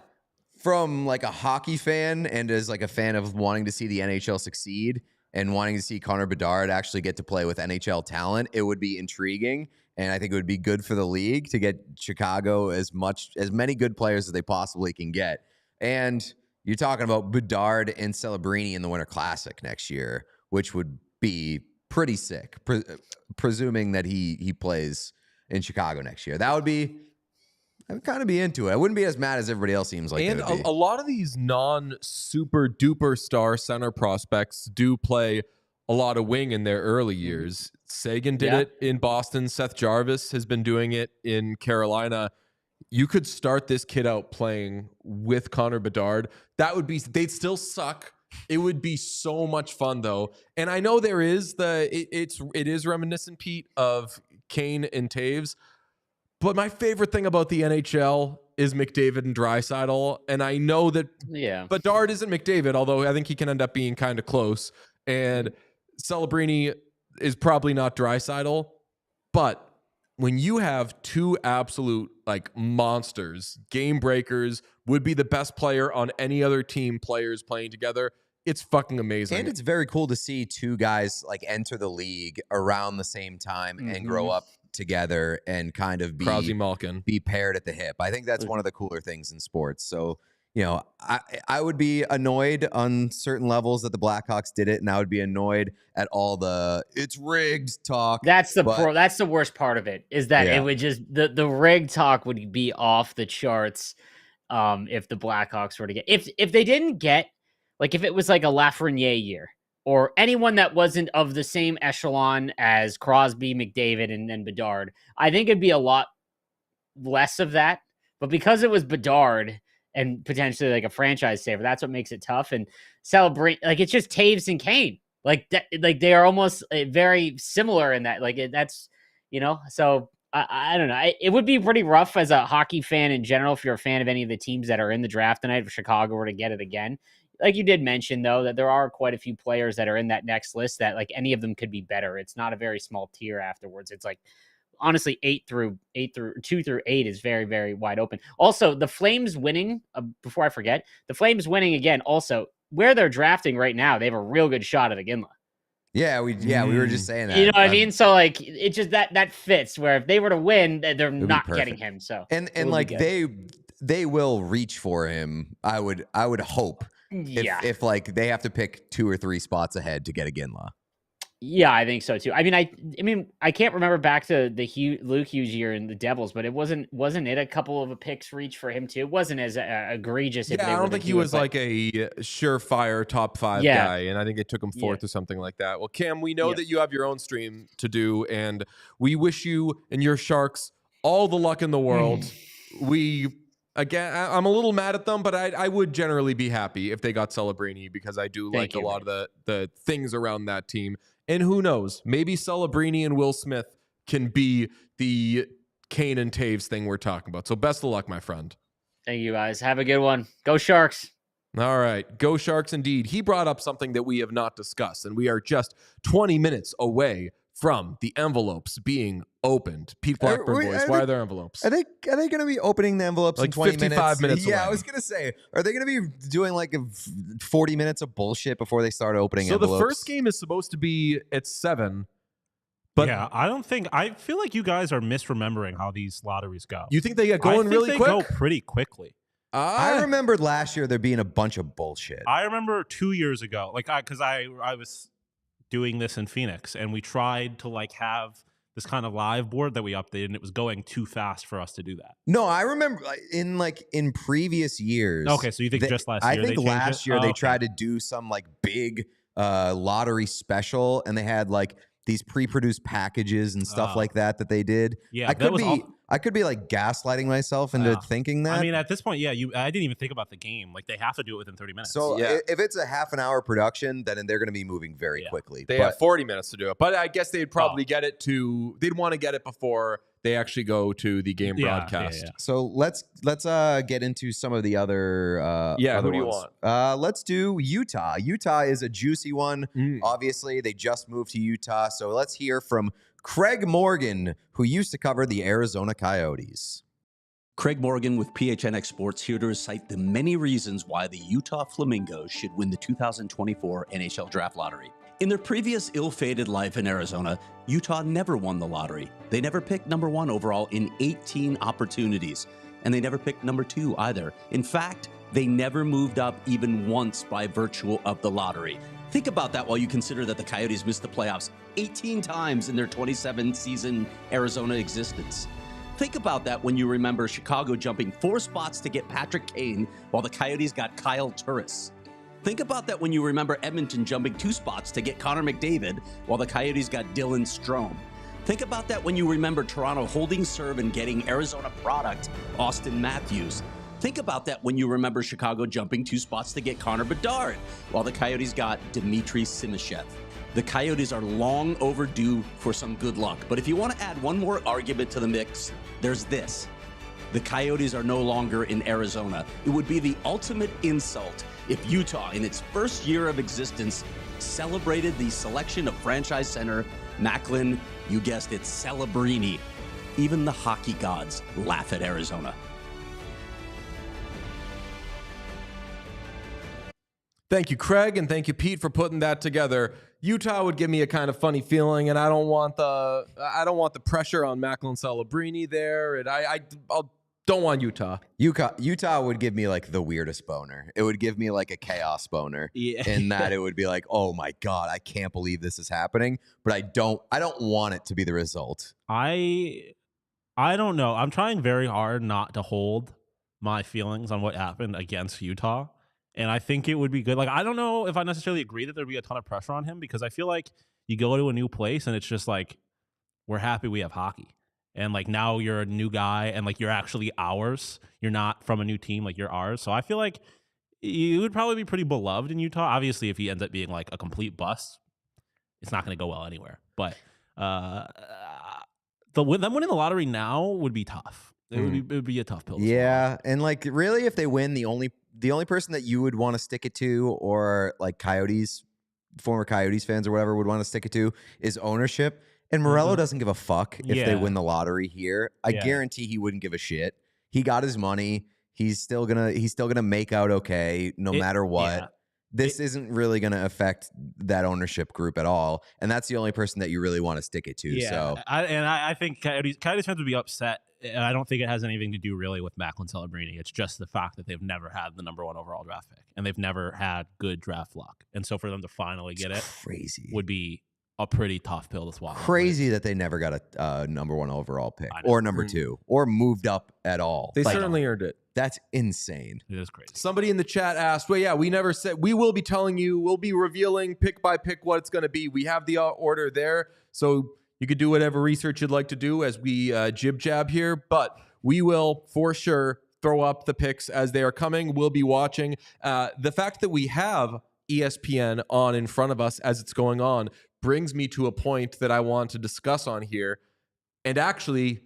from like a hockey fan and as like a fan of wanting to see the NHL succeed and wanting to see Connor Bedard actually get to play with NHL talent, it would be intriguing. And I think it would be good for the league to get Chicago as many good players as they possibly can get. And you're talking about Bedard and Celebrini in the Winter Classic next year, which would be pretty sick, presuming that he plays in Chicago next year. I would kind of be into it. I wouldn't be as mad as everybody else seems like. And a lot of these non-super duper star center prospects do play a lot of wing in their early years. Sagan did it in Boston. Seth Jarvis has been doing it in Carolina. You could start this kid out playing with Connor Bedard. They'd still suck. It would be so much fun though. And I know there is it is reminiscent, Pete, of Kane and Taves. But my favorite thing about the NHL is McDavid and Draisaitl. And I know that Bedard isn't McDavid, although I think he can end up being kind of close. And Celebrini is probably not Draisaitl. But when you have 2 absolute like monsters, game breakers, would be the best player on any other team, players playing together, it's fucking amazing. And it's very cool to see two guys like enter the league around the same time and grow up together and kind of Krause Malkin. be paired at the hip. I think that's one of the cooler things in sports. So, you know, I would be annoyed on certain levels that the Blackhawks did it, and I would be annoyed at all the it's rigged talk. That's the worst part of it, is that it would just the rig talk would be off the charts if the Blackhawks were to get if they didn't get, like, if it was like a Lafreniere year or anyone that wasn't of the same echelon as Crosby, McDavid, and then Bedard, I think it'd be a lot less of that. But because it was Bedard and potentially like a franchise saver, that's what makes it tough. And celebrate, like, it's just Taves and Kane. Like they are almost very similar in that. Like that's, you know, so I don't know. It would be pretty rough as a hockey fan in general if you're a fan of any of the teams that are in the draft tonight, if Chicago were to get it again. Like you did mention, though, that there are quite a few players that are in that next list that, like, any of them could be better. It's not a very small tier afterwards. It's like, honestly, 2 through 8 is very, very wide open. Also, the Flames winning, before I forget, the Flames winning again, also, where they're drafting right now, they have a real good shot at Iginla. Yeah, we were just saying that. You know what I mean? So, like, it just that fits, where if they were to win, they're not getting him. So and like they will reach for him. I would hope. Yeah. If like they have to pick 2 or 3 spots ahead to get Iginla. Yeah, I think so too. I mean, I can't remember back to the Luke Hughes year in the Devils, but it wasn't it a couple of a picks reach for him too? It wasn't as egregious. Yeah, I don't think he was like a surefire top 5 guy, and I think it took him 4th or something like that. Well, Cam, we know that you have your own stream to do, and we wish you and your Sharks all the luck in the world. Again, I'm a little mad at them, but I would generally be happy if they got Celebrini, because I do like a lot of the things around that team. And who knows, maybe Celebrini and Will Smith can be the Kane and Taves thing we're talking about. So best of luck, my friend. Thank you, guys. Have a good one. Go Sharks. All right. Go Sharks indeed. He brought up something that we have not discussed, and we are just 20 minutes away from the envelopes being opened. Pete Blackburn boys, why are there envelopes? Are they going to be opening the envelopes like in 20 55 minutes Yeah, away. I was going to say, are they going to be doing like 40 minutes of bullshit before they start opening envelopes? So the first game is supposed to be at 7. But yeah, I feel like you guys are misremembering how these lotteries go. You think they get going really quick? They go pretty quickly. I remembered last year there being a bunch of bullshit. I remember 2 years ago, like because I was doing this in Phoenix, and we tried to like have this kind of live board that we updated, and it was going too fast for us to do that. No, I remember in previous years. Okay, so you think just last year? I think last year they tried to do some like big lottery special, and they had like these pre-produced packages and stuff like that they did. Yeah, I could be like gaslighting myself into thinking that. I mean, at this point, I didn't even think about the game. Like, they have to do it within 30 minutes. So if it's a half an hour production, then they're going to be moving very quickly. They have 40 minutes to do it. But I guess they'd probably they'd want to get it before they actually go to the game broadcast. So let's get into some of the other who do you ones. want? Let's do Utah. Utah is a juicy one. Obviously, they just moved to Utah. So let's hear from Craig Morgan, who used to cover the Arizona Coyotes. Craig Morgan with PHNX Sports here to recite the many reasons why the Utah Flamingos should win the 2024 NHL Draft Lottery. In their previous ill-fated life in Arizona, Utah never won the lottery. They never picked number 1 overall in 18 opportunities, and they never picked number 2 either. In fact, they never moved up even once by virtue of the lottery. Think about that while you consider that the Coyotes missed the playoffs 18 times in their 27-season Arizona existence. Think about that when you remember Chicago jumping 4 spots to get Patrick Kane while the Coyotes got Kyle Turris. Think about that when you remember Edmonton jumping 2 spots to get Connor McDavid while the Coyotes got Dylan Strome. Think about that when you remember Toronto holding serve and getting Arizona product Austin Matthews. Think about that when you remember Chicago jumping 2 spots to get Connor Bedard while the Coyotes got Dmitry Simashev. The Coyotes are long overdue for some good luck, but if you want to add one more argument to the mix, there's this. The Coyotes are no longer in Arizona. It would be the ultimate insult if Utah, in its first year of existence, celebrated the selection of franchise center Macklin, you guessed it, Celebrini. Even the hockey gods laugh at Arizona. Thank you, Craig, and thank you, Pete, for putting that together. Utah would give me a kind of funny feeling, and I don't want the pressure on Macklin Celebrini there, and I don't want Utah. Utah would give me like the weirdest boner. It would give me like a chaos boner. Yeah. In that it would be like, oh my God, I can't believe this is happening. But I don't want it to be the result. I don't know. I'm trying very hard not to hold my feelings on what happened against Utah. And I think it would be good. Like, I don't know if I necessarily agree that there'd be a ton of pressure on him, because I feel like you go to a new place and it's just like, we're happy we have hockey. And like, now you're a new guy and like, you're actually ours. You're not from a new team, like you're ours. So I feel like you would probably be pretty beloved in Utah. Obviously, if he ends up being like a complete bust, it's not going to go well anywhere. But them winning the lottery now would be tough. It would be a tough pill to swallow. And like, really, if they win, the only person that you would want to stick it to, or like former Coyotes fans or whatever would want to stick it to, is ownership. And Morello doesn't give a fuck if they win the lottery here. I guarantee he wouldn't give a shit. He got his money. He's still gonna make out okay no matter what. Yeah. This isn't really going to affect that ownership group at all, and that's the only person that you really want to stick it to. Yeah, so I think Coyotes fans would be upset. And I don't think it has anything to do really with Macklin Celebrini. It's just the fact that they've never had the number 1 overall draft pick, and they've never had good draft luck. And so for them to finally get it would be a pretty tough pill to swallow. Crazy that they never got a number 1 overall pick or number 2 or moved up at all. They certainly earned it. That's insane. It is crazy. Somebody in the chat asked, well, yeah, we never said, we will be telling you, we'll be revealing pick by pick what it's going to be. We have the order there, so you could do whatever research you'd like to do as we jib jab here, but we will for sure throw up the picks as they are coming. We'll be watching. The fact that we have ESPN on in front of us as it's going on brings me to a point that I want to discuss on here. And actually,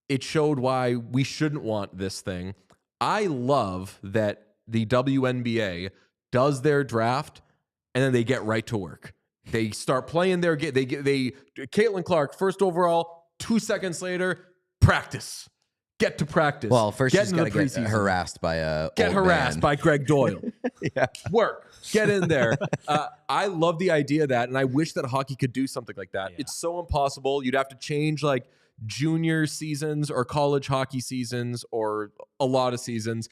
it showed why we shouldn't want this thing. I love that the WNBA does their draft and then they get right to work. They start playing their game. Caitlin Clark, first overall, 2 seconds later, practice. Get to practice. Well, first she's got to get harassed by a by Greg Doyle. Yeah. Work. Get in there. I love the idea of that, and I wish that hockey could do something like that. Yeah. It's so impossible. You'd have to change like junior seasons or college hockey seasons or a lot of seasons.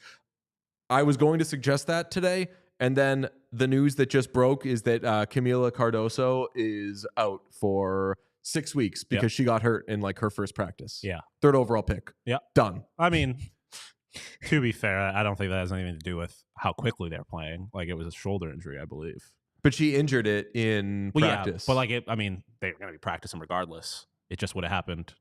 I was going to suggest that today, and then the news that just broke is that Camila Cardoso is out for 6 weeks because she got hurt in like her first practice. Yeah. 3rd overall pick. Yeah. Done. I mean, to be fair, I don't think that has anything to do with how quickly they're playing. Like, it was a shoulder injury, I believe. But she injured it in practice. Yeah, but like they're going to be practicing regardless. It just would have happened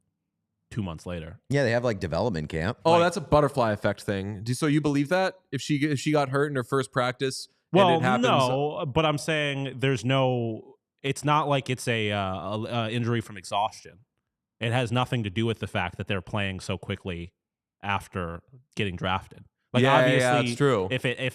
2 months later. Yeah, they have like development camp. Oh, that's a butterfly effect thing. So you believe that if she got hurt in her first practice? Well, and it happens, no, but I'm saying there's no. It's not like it's a injury from exhaustion. It has nothing to do with the fact that they're playing so quickly after getting drafted. Like, obviously, that's true. It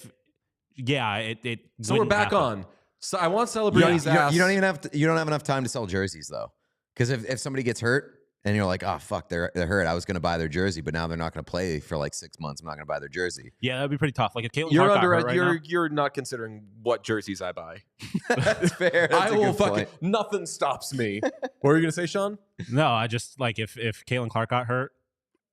so we're back happen. on. So I want Celebrini's ass. You don't have enough time to sell jerseys though, because if somebody gets hurt and you're like, oh fuck, they're hurt. I was going to buy their jersey, but now they're not going to play for like 6 months. I'm not going to buy their jersey. Yeah, that'd be pretty tough. Like if Caitlin Clark got hurt right now, you're not considering what jerseys I buy. That's fair. That's I will fucking nothing stops me. What were you going to say, Sean? No, I just like if Caitlin Clark got hurt,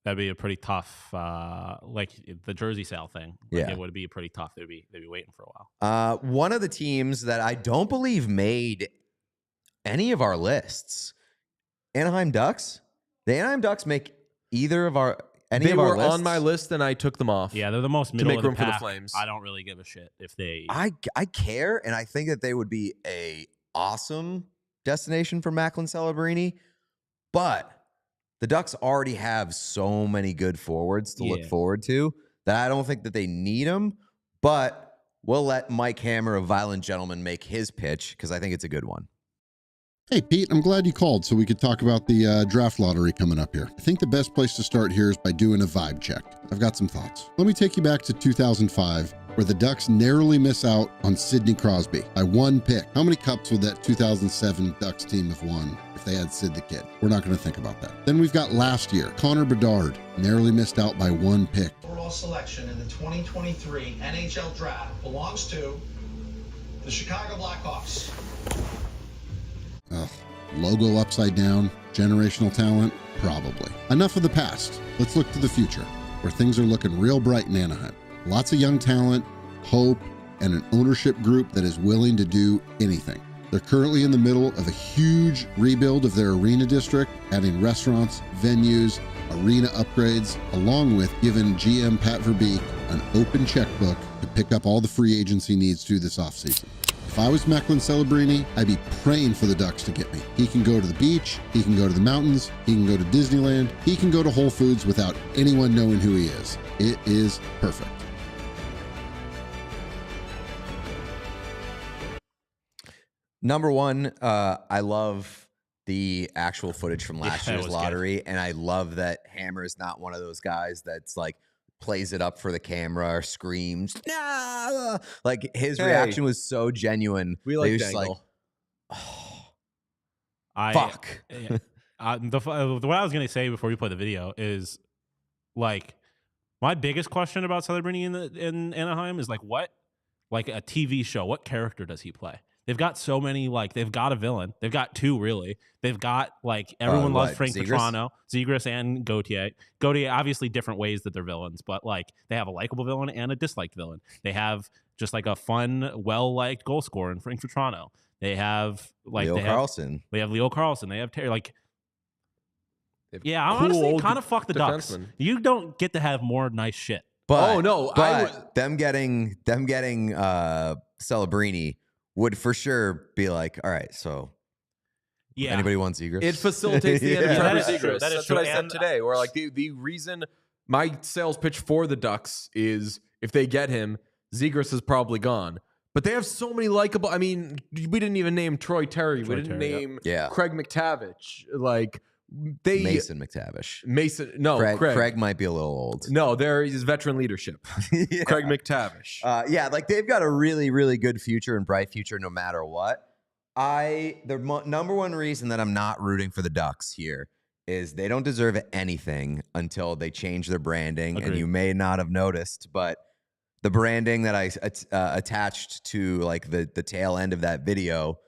that'd be a pretty tough, like the jersey sale thing. Like, it would be pretty tough. They'd be waiting for a while. One of the teams that I don't believe made any of our lists, Anaheim Ducks. The Anaheim Ducks make either of our any they of our were lists. On my list, and I took them off. Yeah, they're the most middle to make of the room pack. for the Flames. I don't really give a shit if they. I care, and I think that they would be a awesome destination for Macklin Celebrini, but the Ducks already have so many good forwards to look forward to that I don't think that they need them. But we'll let Mike Hammer, a violent gentleman, make his pitch because I think it's a good one. Hey, Pete, I'm glad you called so we could talk about the draft lottery coming up here. I think the best place to start here is by doing a vibe check. I've got some thoughts. Let me take you back to 2005, where the Ducks narrowly miss out on Sidney Crosby by 1 pick. How many cups would that 2007 Ducks team have won if they had Sid the Kid? We're not going to think about that. Then we've got last year, Connor Bedard narrowly missed out by 1 pick. Overall selection in the 2023 NHL Draft belongs to the Chicago Blackhawks. Ugh. Logo upside down, generational talent, probably. Enough of the past. Let's look to the future, where things are looking real bright in Anaheim. Lots of young talent, hope, and an ownership group that is willing to do anything. They're currently in the middle of a huge rebuild of their arena district, adding restaurants, venues, arena upgrades, along with giving GM Pat Verbeek an open checkbook to pick up all the free agency needs through this offseason. If I was Macklin Celebrini, I'd be praying for the Ducks to get me. He can go to the beach, he can go to the mountains, he can go to Disneyland, he can go to Whole Foods without anyone knowing who he is. It is perfect. Number one, I love the actual footage from last year's lottery, and I love that Hammer is not one of those guys that's like plays it up for the camera or screams. Nah! Like his reaction was so genuine. We like just Dangle. Like, oh, fuck. What I was gonna say before we play the video is like my biggest question about Celebrini in Anaheim is like what, like a TV show, what character does he play? They've got so many, like, they've got a villain. They've got two, really. They've got, like, everyone loves Frank Petrano, Zegras, and Gauthier. Gauthier, obviously, different ways that they're villains, but, like, they have a likable villain and a disliked villain. They have just, like, a fun, well-liked goal scorer in Frank Petrano. They have, like, Leo Carlson. They have Leo Carlson. They have Terry, like, yeah, cool honestly, kind of fuck the Ducks. defenseman. You don't get to have more nice shit. But, them getting Celebrini would for sure be like, all right, so anybody wants Zegras? It facilitates the end of Trevor Zegras. That is That's true. what I said today. Where like the reason my sales pitch for the Ducks is if they get him, Zegras is probably gone. But they have so many likable. I mean, we didn't even name Troy Terry. We didn't name Craig McTavish. Like Mason McTavish. Craig might be a little old. No, there is veteran leadership. Craig McTavish. Like they've got a really, really good future and bright future no matter what. The number one reason that I'm not rooting for the Ducks here is they don't deserve anything until they change their branding. Agreed. And you may not have noticed, but the branding that I attached to like the tail end of that video,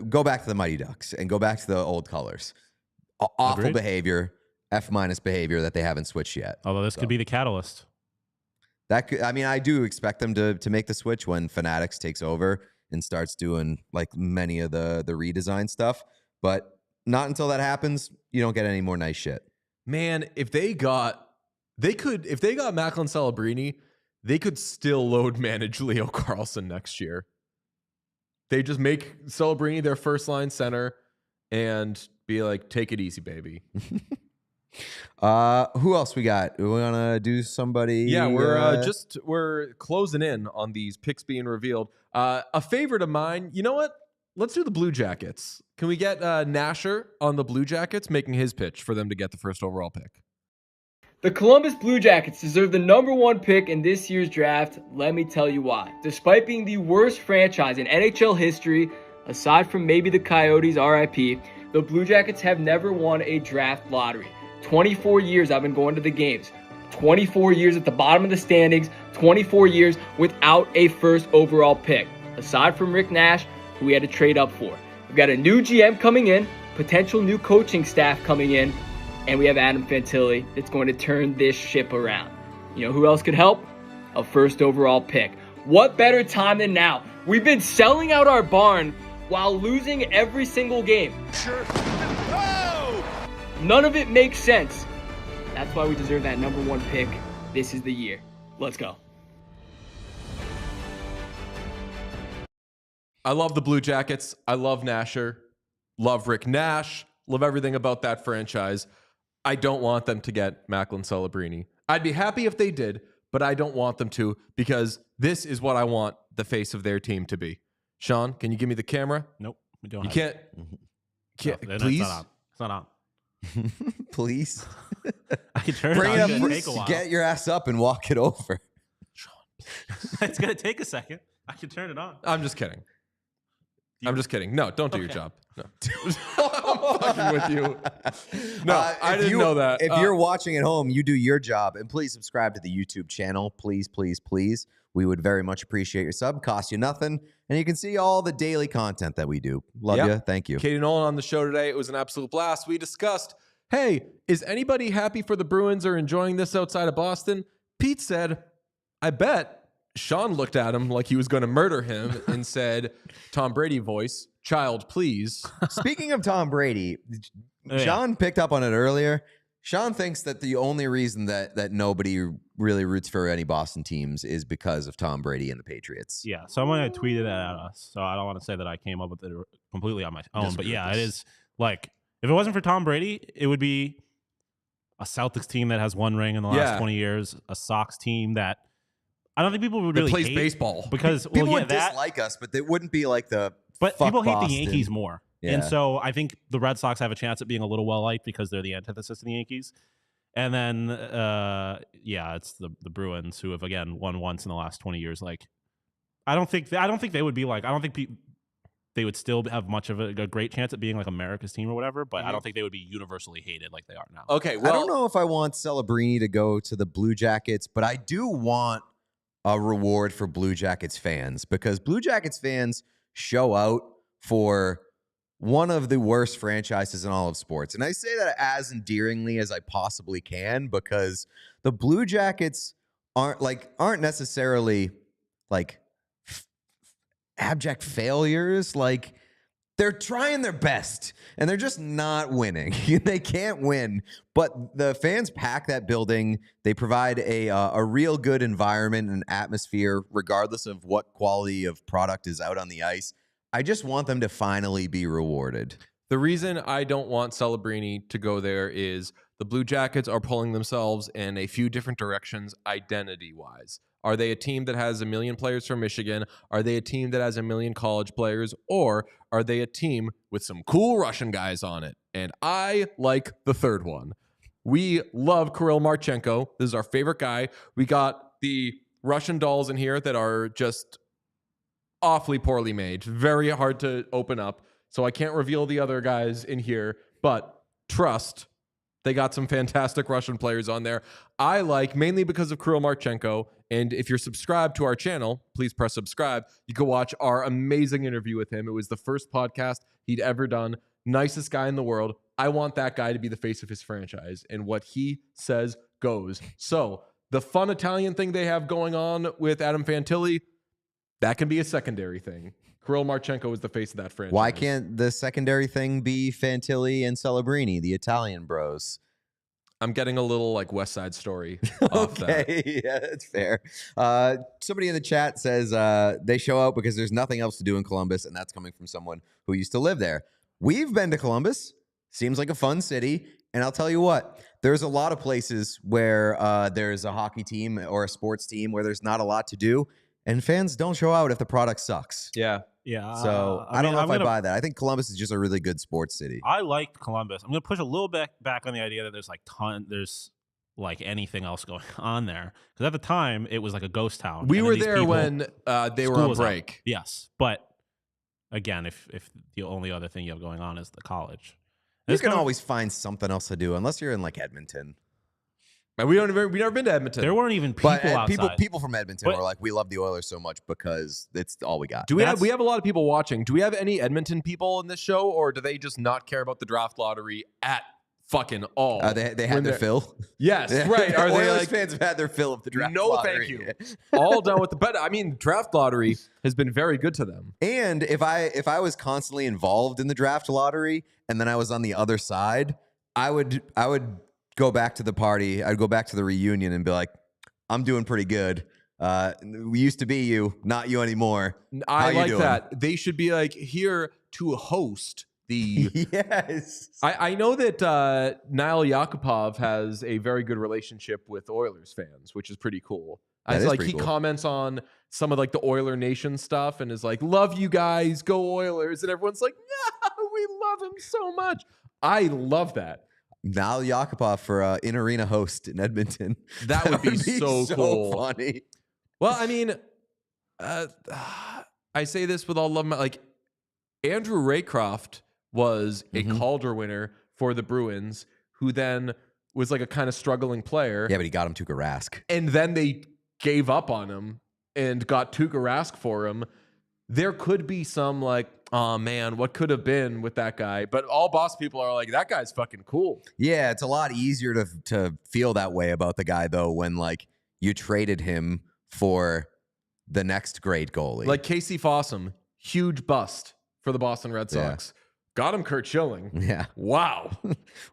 go back to the Mighty Ducks and go back to the old colors. Awful behavior, F- behavior that they haven't switched yet. Although this could be the catalyst. That could, I mean, I do expect them to make the switch when Fanatics takes over and starts doing like many of the redesign stuff. But not until that happens, you don't get any more nice shit. Man, if they got Macklin Celebrini, they could still load manage Leo Carlson next year. They just make Celebrini their first line center and be like, take it easy, baby. Who else we got? We want to do somebody. Yeah, we're closing in on these picks being revealed. A favorite of mine. You know what? Let's do the Blue Jackets. Can we get Nasher on the Blue Jackets making his pitch for them to get the first overall pick? The Columbus Blue Jackets deserve the #1 pick in this year's draft. Let me tell you why. Despite being the worst franchise in NHL history, aside from maybe the Coyotes, RIP, the Blue Jackets have never won a draft lottery. 24 years I've been going to the games. 24 years at the bottom of the standings. 24 years without a first overall pick. Aside from Rick Nash, who we had to trade up for. We've got a new GM coming in, potential new coaching staff coming in, and we have Adam Fantilli that's going to turn this ship around. You know who else could help? A first overall pick. What better time than now? We've been selling out our barn while losing every single game. Sure. Oh! None of it makes sense. That's why we deserve that #1 pick. This is the year. Let's go. I love the Blue Jackets. I love Nasher. Love Rick Nash. Love everything about that franchise. I don't want them to get Macklin Celebrini. I'd be happy if they did, but I don't want them to because this is what I want the face of their team to be. Sean, can you give me the camera? Nope, we don't. You can't. No, please. It's not on. Please. I can turn Bring it on. it up. Take a while. Get your ass up and walk it over. Sean, please. It's gonna take a second. I can turn it on. I'm just kidding. I'm just kidding. No, don't do your job. No. I'm fucking with you. No, I didn't know that. If you're watching at home, you do your job. And please subscribe to the YouTube channel. Please, please, please. we would very much appreciate your sub. Cost you nothing. And you can see all the daily content that we do. Love you. Thank you. Katie Nolan on the show today. It was an absolute blast. We discussed, hey, is anybody happy for the Bruins or enjoying this outside of Boston? Pete said, I bet. Sean looked at him like he was going to murder him and said, Tom Brady voice, child, please. Speaking of Tom Brady, Sean picked up on it earlier. Sean thinks that the only reason that nobody really roots for any Boston teams is because of Tom Brady and the Patriots. Yeah, someone had tweeted that at us, so I don't want to say that I came up with it completely on my own. But yeah, it is like, if it wasn't for Tom Brady, it would be a Celtics team that has one ring in the last 20 years, a Sox team that I don't think people would really plays hate baseball because people would dislike us, but they wouldn't be like the. But fuck people hate Boston. the Yankees more, Yeah. and so I think the Red Sox have a chance at being a little well liked because they're the antithesis of the Yankees. And then, it's the Bruins who have again won once in the last 20 years. Like, I don't think they would be like. I don't think they would still have much of a great chance at being like America's team or whatever. But I don't think they would be universally hated like they are now. Okay, well, I don't know if I want Celebrini to go to the Blue Jackets, but I do want a reward for Blue Jackets fans because Blue Jackets fans show out for one of the worst franchises in all of sports. And I say that as endearingly as I possibly can because the Blue Jackets aren't necessarily like abject failures. Like, they're trying their best and they're just not winning. They can't win, but the fans pack that building. They provide a real good environment and atmosphere, regardless of what quality of product is out on the ice. I just want them to finally be rewarded. the reason I don't want Celebrini to go there is the Blue Jackets are pulling themselves in a few different directions identity-wise. Are they a team that has 1 million players from Michigan? Are they a team that has 1 million college players? Or are they a team with some cool Russian guys on it? And I like the third one. We love Kirill Marchenko. This is our favorite guy. We got the Russian dolls in here that are just awfully poorly made. Very hard to open up. So I can't reveal the other guys in here. But trust, they got some fantastic Russian players on there. I like, mainly because of Kirill Marchenko. And if you're subscribed to our channel, please press subscribe. You can watch our amazing interview with him. It was the first podcast he'd ever done. Nicest guy in the world. I want that guy to be the face of his franchise. And what he says goes. So the fun Italian thing they have going on with Adam Fantilli, that can be a secondary thing. Kirill Marchenko is the face of that franchise. Why can't the secondary thing be Fantilli and Celebrini, the Italian bros? I'm getting a little like West Side Story off that. Okay, yeah, that's fair. Somebody in the chat says they show out because there's nothing else to do in Columbus, and that's coming from someone who used to live there. We've been to Columbus. Seems like a fun city. And I'll tell you what, there's a lot of places where there's a hockey team or a sports team where there's not a lot to do, and fans don't show out if the product sucks. Yeah. Yeah. So I don't know if I buy that. I think Columbus is just a really good sports city. I liked Columbus. I'm going to push a little bit back on the idea that there's like anything else going on there. Because at the time, it was like a ghost town. We were there when they were on break. Yes. But again, if the only other thing you have going on is the college. You can always find something else to do unless you're in like Edmonton. We never been to Edmonton. There weren't even people outside. People from Edmonton were like, we love the Oilers so much because it's all we got. We have a lot of people watching. Do we have any Edmonton people in this show, or do they just not care about the draft lottery at fucking all? They had their fill? Yes, right. Are they Oilers like, fans have had their fill of the draft lottery. No, thank you. All done with the bet. I mean, draft lottery has been very good to them. And if I was constantly involved in the draft lottery and then I was on the other side, I would go back to the party. I'd go back to the reunion and be like, I'm doing pretty good. We used to be you, not you anymore. I like that. They should be like here to host the. Yes. I know that Niall Yakupov has a very good relationship with Oilers fans, which is pretty cool. He comments on some of like the Oiler Nation stuff and is like, love you guys, go Oilers. And everyone's like, no, we love him so much. I love that. Niall Yakupov for in-arena host in Edmonton. That would be so cool. Funny. Well, I mean, I say this with all love. Like, Andrew Raycroft was a Calder winner for the Bruins, who then was like a kind of struggling player. Yeah, but he got him to Rask. And then they gave up on him and got Tuukka Rask for him, there could be some like, oh man, what could have been with that guy? But all boss people are like, that guy's fucking cool. Yeah, it's a lot easier to feel that way about the guy though when like you traded him for the next great goalie. Like Casey Fossum, huge bust for the Boston Red Sox. Got him Kurt Schilling. Yeah. Wow.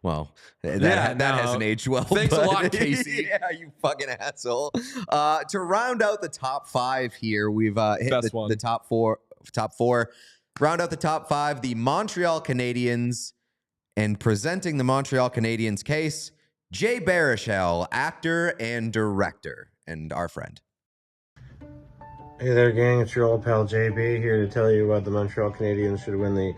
Well, that hasn't aged well. Thanks a lot, Casey. Yeah, you fucking asshole. To round out the top 5 here, we've hit the top four. Round out the top 5, the Montreal Canadiens. And presenting the Montreal Canadiens case, Jay Baruchel, actor and director, and our friend. Hey there, gang. It's your old pal JB here to tell you why the Montreal Canadiens should win the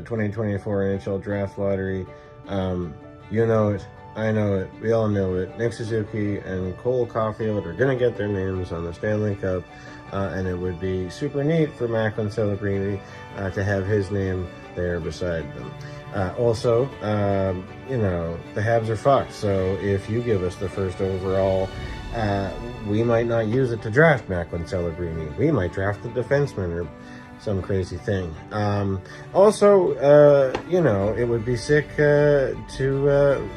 2024 NHL Draft Lottery. You know it. I know it. We all know it. Nick Suzuki and Cole Caulfield are going to get their names on the Stanley Cup, and it would be super neat for Macklin Celebrini to have his name there beside them. Also, you know, the Habs are fucked, so if you give us the first overall, we might not use it to draft Macklin Celebrini. We might draft the defenseman or some crazy thing. Also, you know, it would be sick to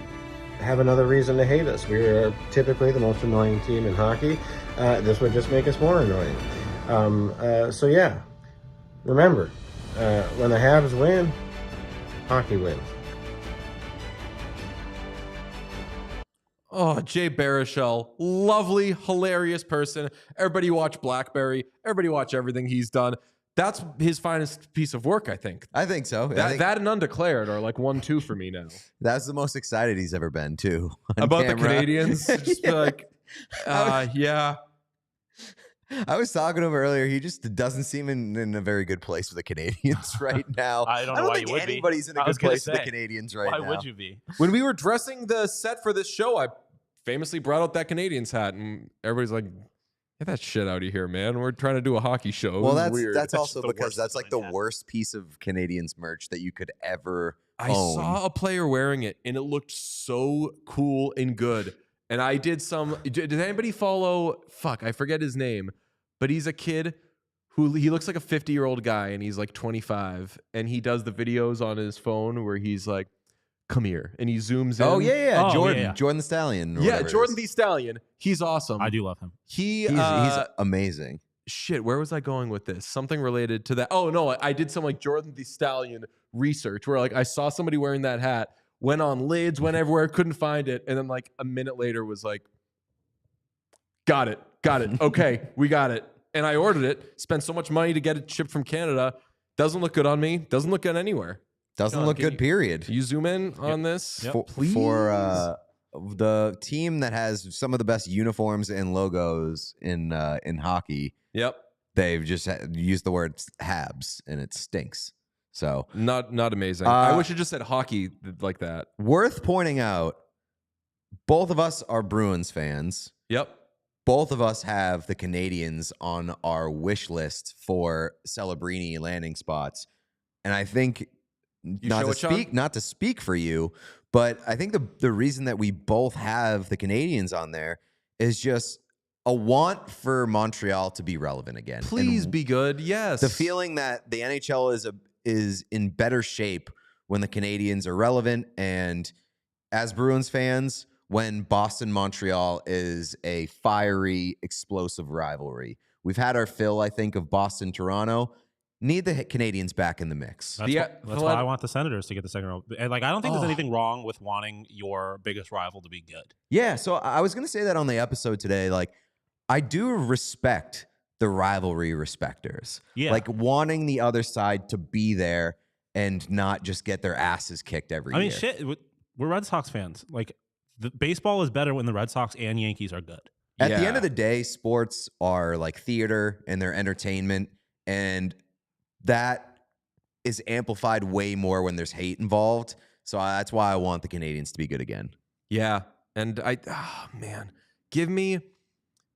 have another reason to hate us. We are typically the most annoying team in hockey. This would just make us more annoying. So yeah, remember, when the Habs win, hockey wins. Oh, Jay Baruchel, lovely, hilarious person. Everybody watch Blackberry. Everybody watch everything he's done. That's his finest piece of work, I think. I think so. That and Undeclared are like 1-2 for me now. That's the most excited he's ever been, too. About camera. The Canadians? Just be like, yeah. I was talking to him earlier. He just doesn't seem in a very good place with the Canadiens right now. I don't know why you would be. Anybody's in a good place with the Canadiens right now. Why would you be? When we were dressing the set for this show, I famously brought out that Canadiens hat, and everybody's like, get that shit out of here, man. We're trying to do a hockey show. Well, weird. That's also because that's like the worst piece of Canadiens merch that you could ever own. I saw a player wearing it, and it looked so cool and good. And I did some. Did anybody follow? Fuck, I forget his name, but he's a kid who he looks like a 50-year-old guy, and he's like 25, and he does the videos on his phone where he's like, "Come here," and he zooms in. Oh yeah, Jordan the Stallion. Yeah, Jordan the Stallion. He's awesome. I do love him. He's amazing. Shit, where was I going with this? Something related to that. Oh no, I did some like Jordan the Stallion research where like I saw somebody wearing that hat. Went on lids, went everywhere, couldn't find it. And then like a minute later was like, got it. Okay, we got it. And I ordered it, spent so much money to get it shipped from Canada. Doesn't look good on me. Doesn't look good anywhere. Doesn't look good, period. You zoom in on this, please? For the team that has some of the best uniforms and logos in hockey. Yep. They've just used the word Habs, and it stinks. So not amazing. I wish it just said hockey like that. Worth pointing out, both of us are Bruins fans. Yep. Both of us have the Canadiens on our wish list for Celebrini landing spots. And I think not to speak for you, but I think the reason that we both have the Canadiens on there is just a want for Montreal to be relevant again. Please be good. Yes. The feeling that the NHL is in better shape when the Canadiens are relevant, and as Bruins fans, when Boston-Montreal is a fiery, explosive rivalry. We've had our fill, I think, of Boston-Toronto. Need the Canadiens back in the mix. That's why I want the Senators to get the second round. And like, I don't think there's anything wrong with wanting your biggest rival to be good. Yeah, so I was going to say that on the episode today. Like, I do respect the rivalry respecters. Yeah. Like wanting the other side to be there and not just get their asses kicked every year. I mean, shit, we're Red Sox fans. Like, the baseball is better when the Red Sox and Yankees are good. At the end of the day, sports are like theater and they're entertainment, and that is amplified way more when there's hate involved. So that's why I want the Canadiens to be good again. Yeah, and man, give me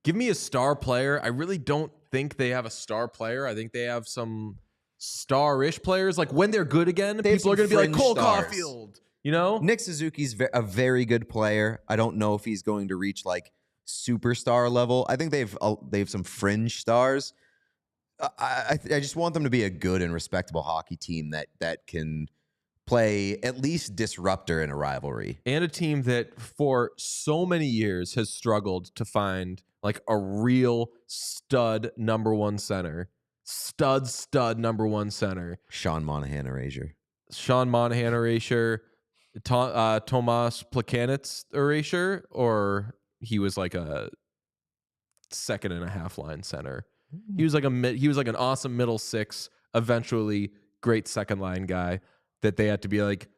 a star player. I really don't think they have a star player. I think they have some star-ish players. Like when they're good again, people are going to be like Cole Caulfield. You know, Nick Suzuki's a very good player. I don't know if he's going to reach like superstar level. I think they've some fringe stars. I just want them to be a good and respectable hockey team that can play at least disruptor in a rivalry. And a team that for so many years has struggled to find like a real stud number one center. Stud number one center. Sean Monahan erasure. Tomas Plekanec erasure, or he was like a second and a half line center. He was like an awesome middle six, eventually great second line guy that they had to be like,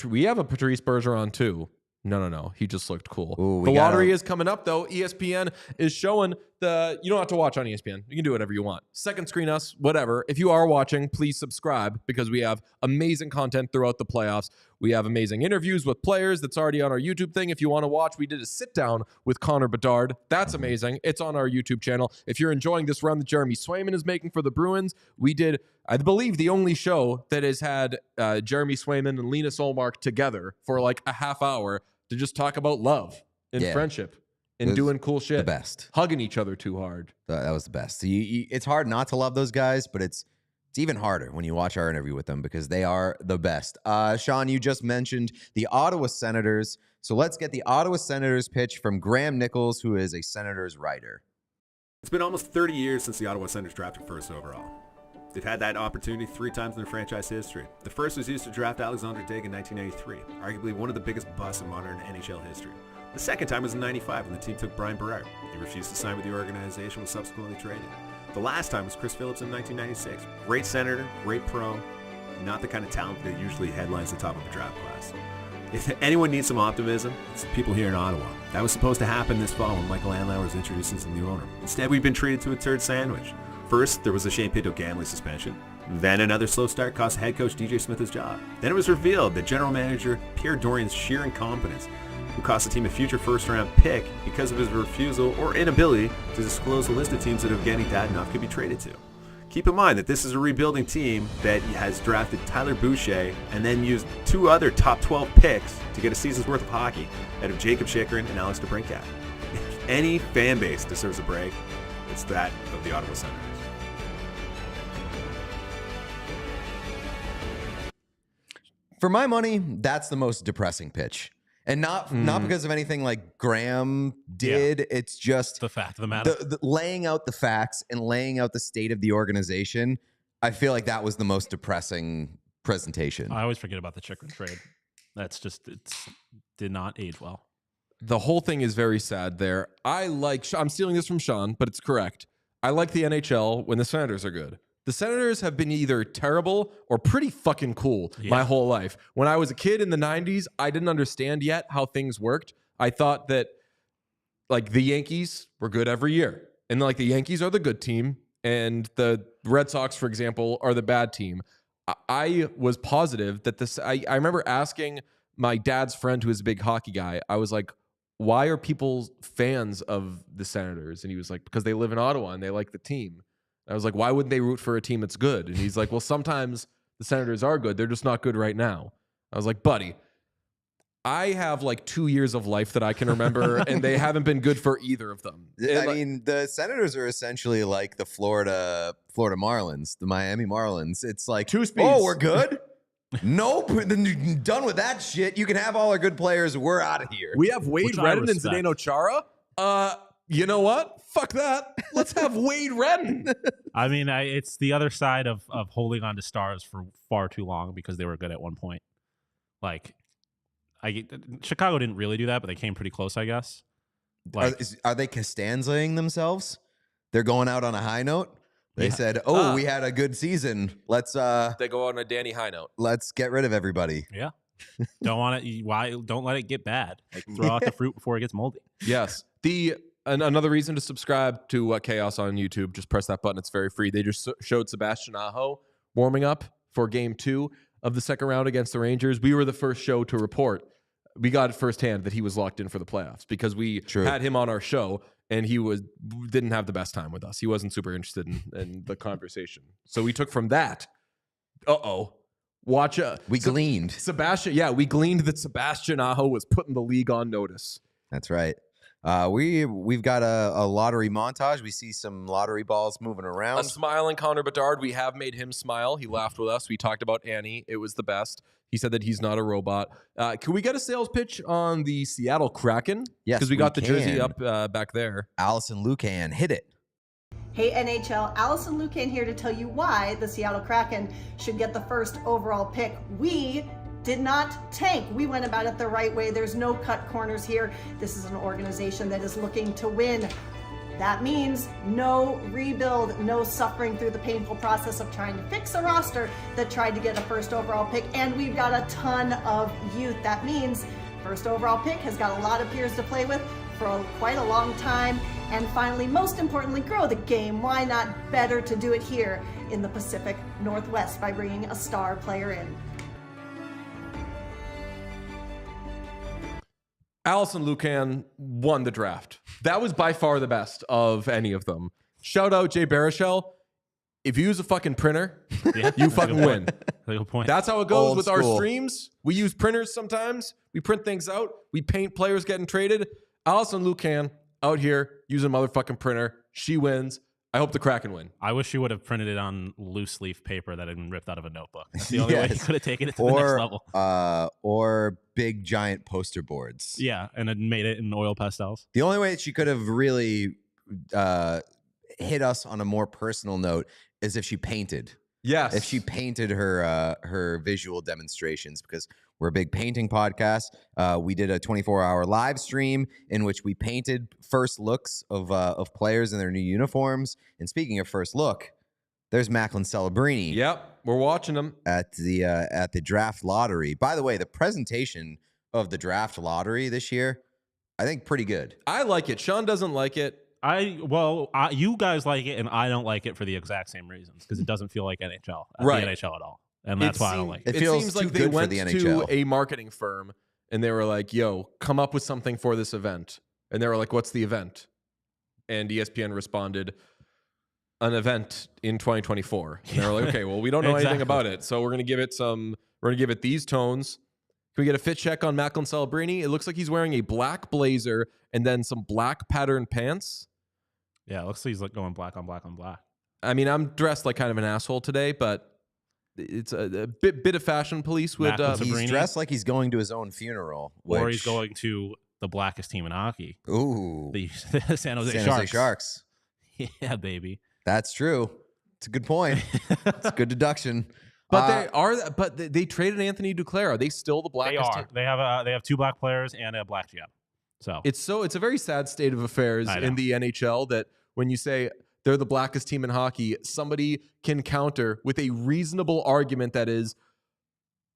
we have a Patrice Bergeron too. No. He just looked cool. Ooh, the lottery is coming up, though. ESPN is showing you don't have to watch on ESPN. You can do whatever you want. Second screen us, whatever. If you are watching, please subscribe because we have amazing content throughout the playoffs. We have amazing interviews with players that's already on our YouTube thing. If you want to watch, we did a sit down with Connor Bedard. That's amazing. It's on our YouTube channel. If you're enjoying this run that Jeremy Swayman is making for the Bruins, we did, I believe, the only show that has had Jeremy Swayman and Linus Olmark together for like a half hour to just talk about love and friendship and doing cool shit. The best. Hugging each other too hard. That was the best. So it's hard not to love those guys, but it's even harder when you watch our interview with them because they are the best. Sean, you just mentioned the Ottawa Senators. So let's get the Ottawa Senators pitch from Graham Nichols, who is a Senators writer. It's been almost 30 years since the Ottawa Senators drafted first overall. They've had that opportunity 3 times in their franchise history. The first was used to draft Alexander Digg in 1993, arguably one of the biggest busts in modern NHL history. The second time was in 95 when the team took Brian Berard. He refused to sign with the organization and was subsequently traded. The last time was Chris Phillips in 1996. Great senator, great pro, not the kind of talent that usually headlines the top of the draft class. If anyone needs some optimism, it's the people here in Ottawa. That was supposed to happen this fall when Michael Andlauer was introduced as the new owner. Instead, we've been treated to a turd sandwich. First, there was a Shane Pinto gambling suspension. Then another slow start cost head coach DJ Smith his job. Then it was revealed that general manager Pierre Dorian's sheer incompetence, who cost the team a future first-round pick because of his refusal or inability to disclose a list of teams that Evgeny Dadonov could be traded to. Keep in mind that this is a rebuilding team that has drafted Tyler Boucher and then used 2 other top 12 picks to get a season's worth of hockey out of Jacob Chychrun and Alex DeBrincat. If any fan base deserves a break, it's that of the Ottawa Senators. For my money, that's the most depressing pitch. And not because of anything like Graham did. Yeah. It's just the fact of the matter. The laying out the facts and laying out the state of the organization. I feel like that was the most depressing presentation. I always forget about the Chychrun trade. It did not age well. The whole thing is very sad there. I'm stealing this from Sean, but it's correct. I like the NHL when the Senators are good. The Senators have been either terrible or pretty fucking cool my whole life. When I was a kid in the 90s, I didn't understand yet how things worked. I thought that like the Yankees were good every year. And like the Yankees are the good team and the Red Sox, for example, are the bad team. I was positive that I remember asking my dad's friend who is a big hockey guy, I was like, why are people fans of the Senators? And he was like, because they live in Ottawa and they like the team. I was like, why wouldn't they root for a team that's good? And he's like, well, sometimes the Senators are good. They're just not good right now. I was like, buddy, I have like 2 years of life that I can remember, and they haven't been good for either of them. I mean, the Senators are essentially like the Florida Marlins, the Miami Marlins. It's like, 2 speeds. Oh, we're good? Nope. Then you're done with that shit. You can have all our good players. We're out of here. We have Wade Redden and Zdeno Chara. You know what? Fuck that. Let's have Wade Redden. I mean, it's the other side of holding on to stars for far too long because they were good at one point. Like, Chicago didn't really do that, but they came pretty close, I guess. Like, are they Costanzaing themselves? They're going out on a high note? They said, we had a good season. Let's they go on a Danny high note. Let's get rid of everybody. Yeah. Don't let it get bad. Like, throw out the fruit before it gets moldy. Yes. Another reason to subscribe to Chaos on YouTube, just press that button. It's very free. They just showed Sebastian Aho warming up for Game 2 of the second round against the Rangers. We were the first show to report. We got it firsthand that he was locked in for the playoffs because we had him on our show, and he didn't have the best time with us. He wasn't super interested in the conversation. So we took from that. We gleaned. We gleaned that Sebastian Aho was putting the league on notice. That's right. We've got a lottery montage. We see some lottery balls moving A around. smiling Connor Bedard. We have made him smile. He laughed with us. We talked about Annie. It was the best. He said that he's not a robot. Can we get a sales pitch on the Seattle Kraken? Yes, because we got the jersey can. up back there. Allison Lucan, hit it. Hey NHL, Allison Lucan here to tell you why the Seattle Kraken should get the first overall pick. We did not tank. We went about it the right way. There's no cut corners here. This is an organization that is looking to win. That means no rebuild, no suffering through the painful process of trying to fix a roster that tried to get a first overall pick. And we've got a ton of youth. That means first overall pick has got a lot of peers to play with for quite a long time. And finally, most importantly, grow the game. Why not better to do it here in the Pacific Northwest by bringing a star player in? Allison Lucan won the draft. That was by far the best of any of them. Shout out Jay Baruchel. If you use a fucking printer, you fucking win. Good point. That's how it goes Old with school. our streams. We use printers sometimes. We print things out. We paint players getting traded. Allison Lucan out here using a motherfucking printer. She wins. I hope the Kraken win. I wish you would have printed it on loose leaf paper that had been ripped out of a notebook. That's the only way you could have taken it to the next level. Or big giant poster boards. Yeah, and then made it in oil pastels. The only way that she could have really hit us on a more personal note is if she painted. Yes. If she painted her visual demonstrations, because we're a big painting podcast. We did a 24-hour live stream in which we painted first looks of players in their new uniforms. And speaking of first look, there's Macklin Celebrini. Yep, we're watching them at the draft lottery. By the way, the presentation of the draft lottery this year, I think pretty good. I like it. Sean doesn't like it. You guys like it, and I don't like it for the exact same reasons because it doesn't feel like NHL, Right. the NHL at all, and that's why I don't like it. It feels seems too like they good for went the to NHL. a marketing firm and they were like, "Yo, come up with something for this event." And they were like, "What's the event?" And ESPN responded, "An event in 2024." And they were like, "Okay, well, we don't know anything Exactly. about it, so we're gonna give it these tones." Can we get a fit check on Macklin Celebrini? It looks like he's wearing a black blazer and then some black patterned pants. Yeah, it looks like he's like going black on black on black. I mean, I'm dressed like kind of an asshole today, but it's a bit of fashion police would. Macklin He's Sabrini. dressed like he's going to his own funeral. Or he's which- going to the blackest team in hockey, Ooh, the San Jose San Sharks. Jose Sharks. Yeah, baby. That's true. It's a good point. It's a good deduction. But they traded Anthony Duclair. Are they still the They blackest are. team? They have two black players and a black GM. So It's a very sad state of affairs I know. in the NHL that when you say they're the blackest team in hockey, somebody can counter with a reasonable argument that is,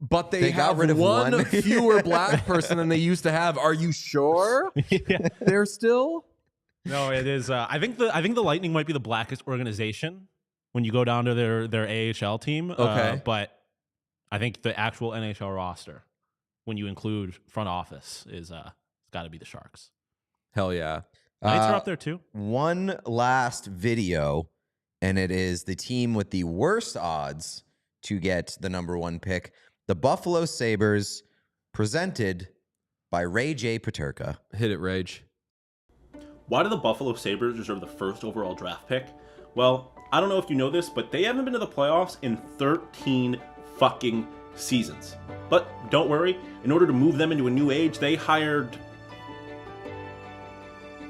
but they got have rid of one. fewer black person than they used to have. Are you sure? yeah. They're still? No, it is. I think the Lightning might be the blackest organization when you go down to their AHL team. Okay. But I think the actual NHL roster, when you include front office, is it's got to be the Sharks. Hell yeah. Knights are up there too. One last video, and it is the team with the worst odds to get the number one pick, the Buffalo Sabres, presented by Ray J. Paterka. Hit it, Rage. Why do the Buffalo Sabres deserve the first overall draft pick? Well, I don't know if you know this, but they haven't been to the playoffs in 13 fucking seasons. But don't worry, in order to move them into a new age, they hired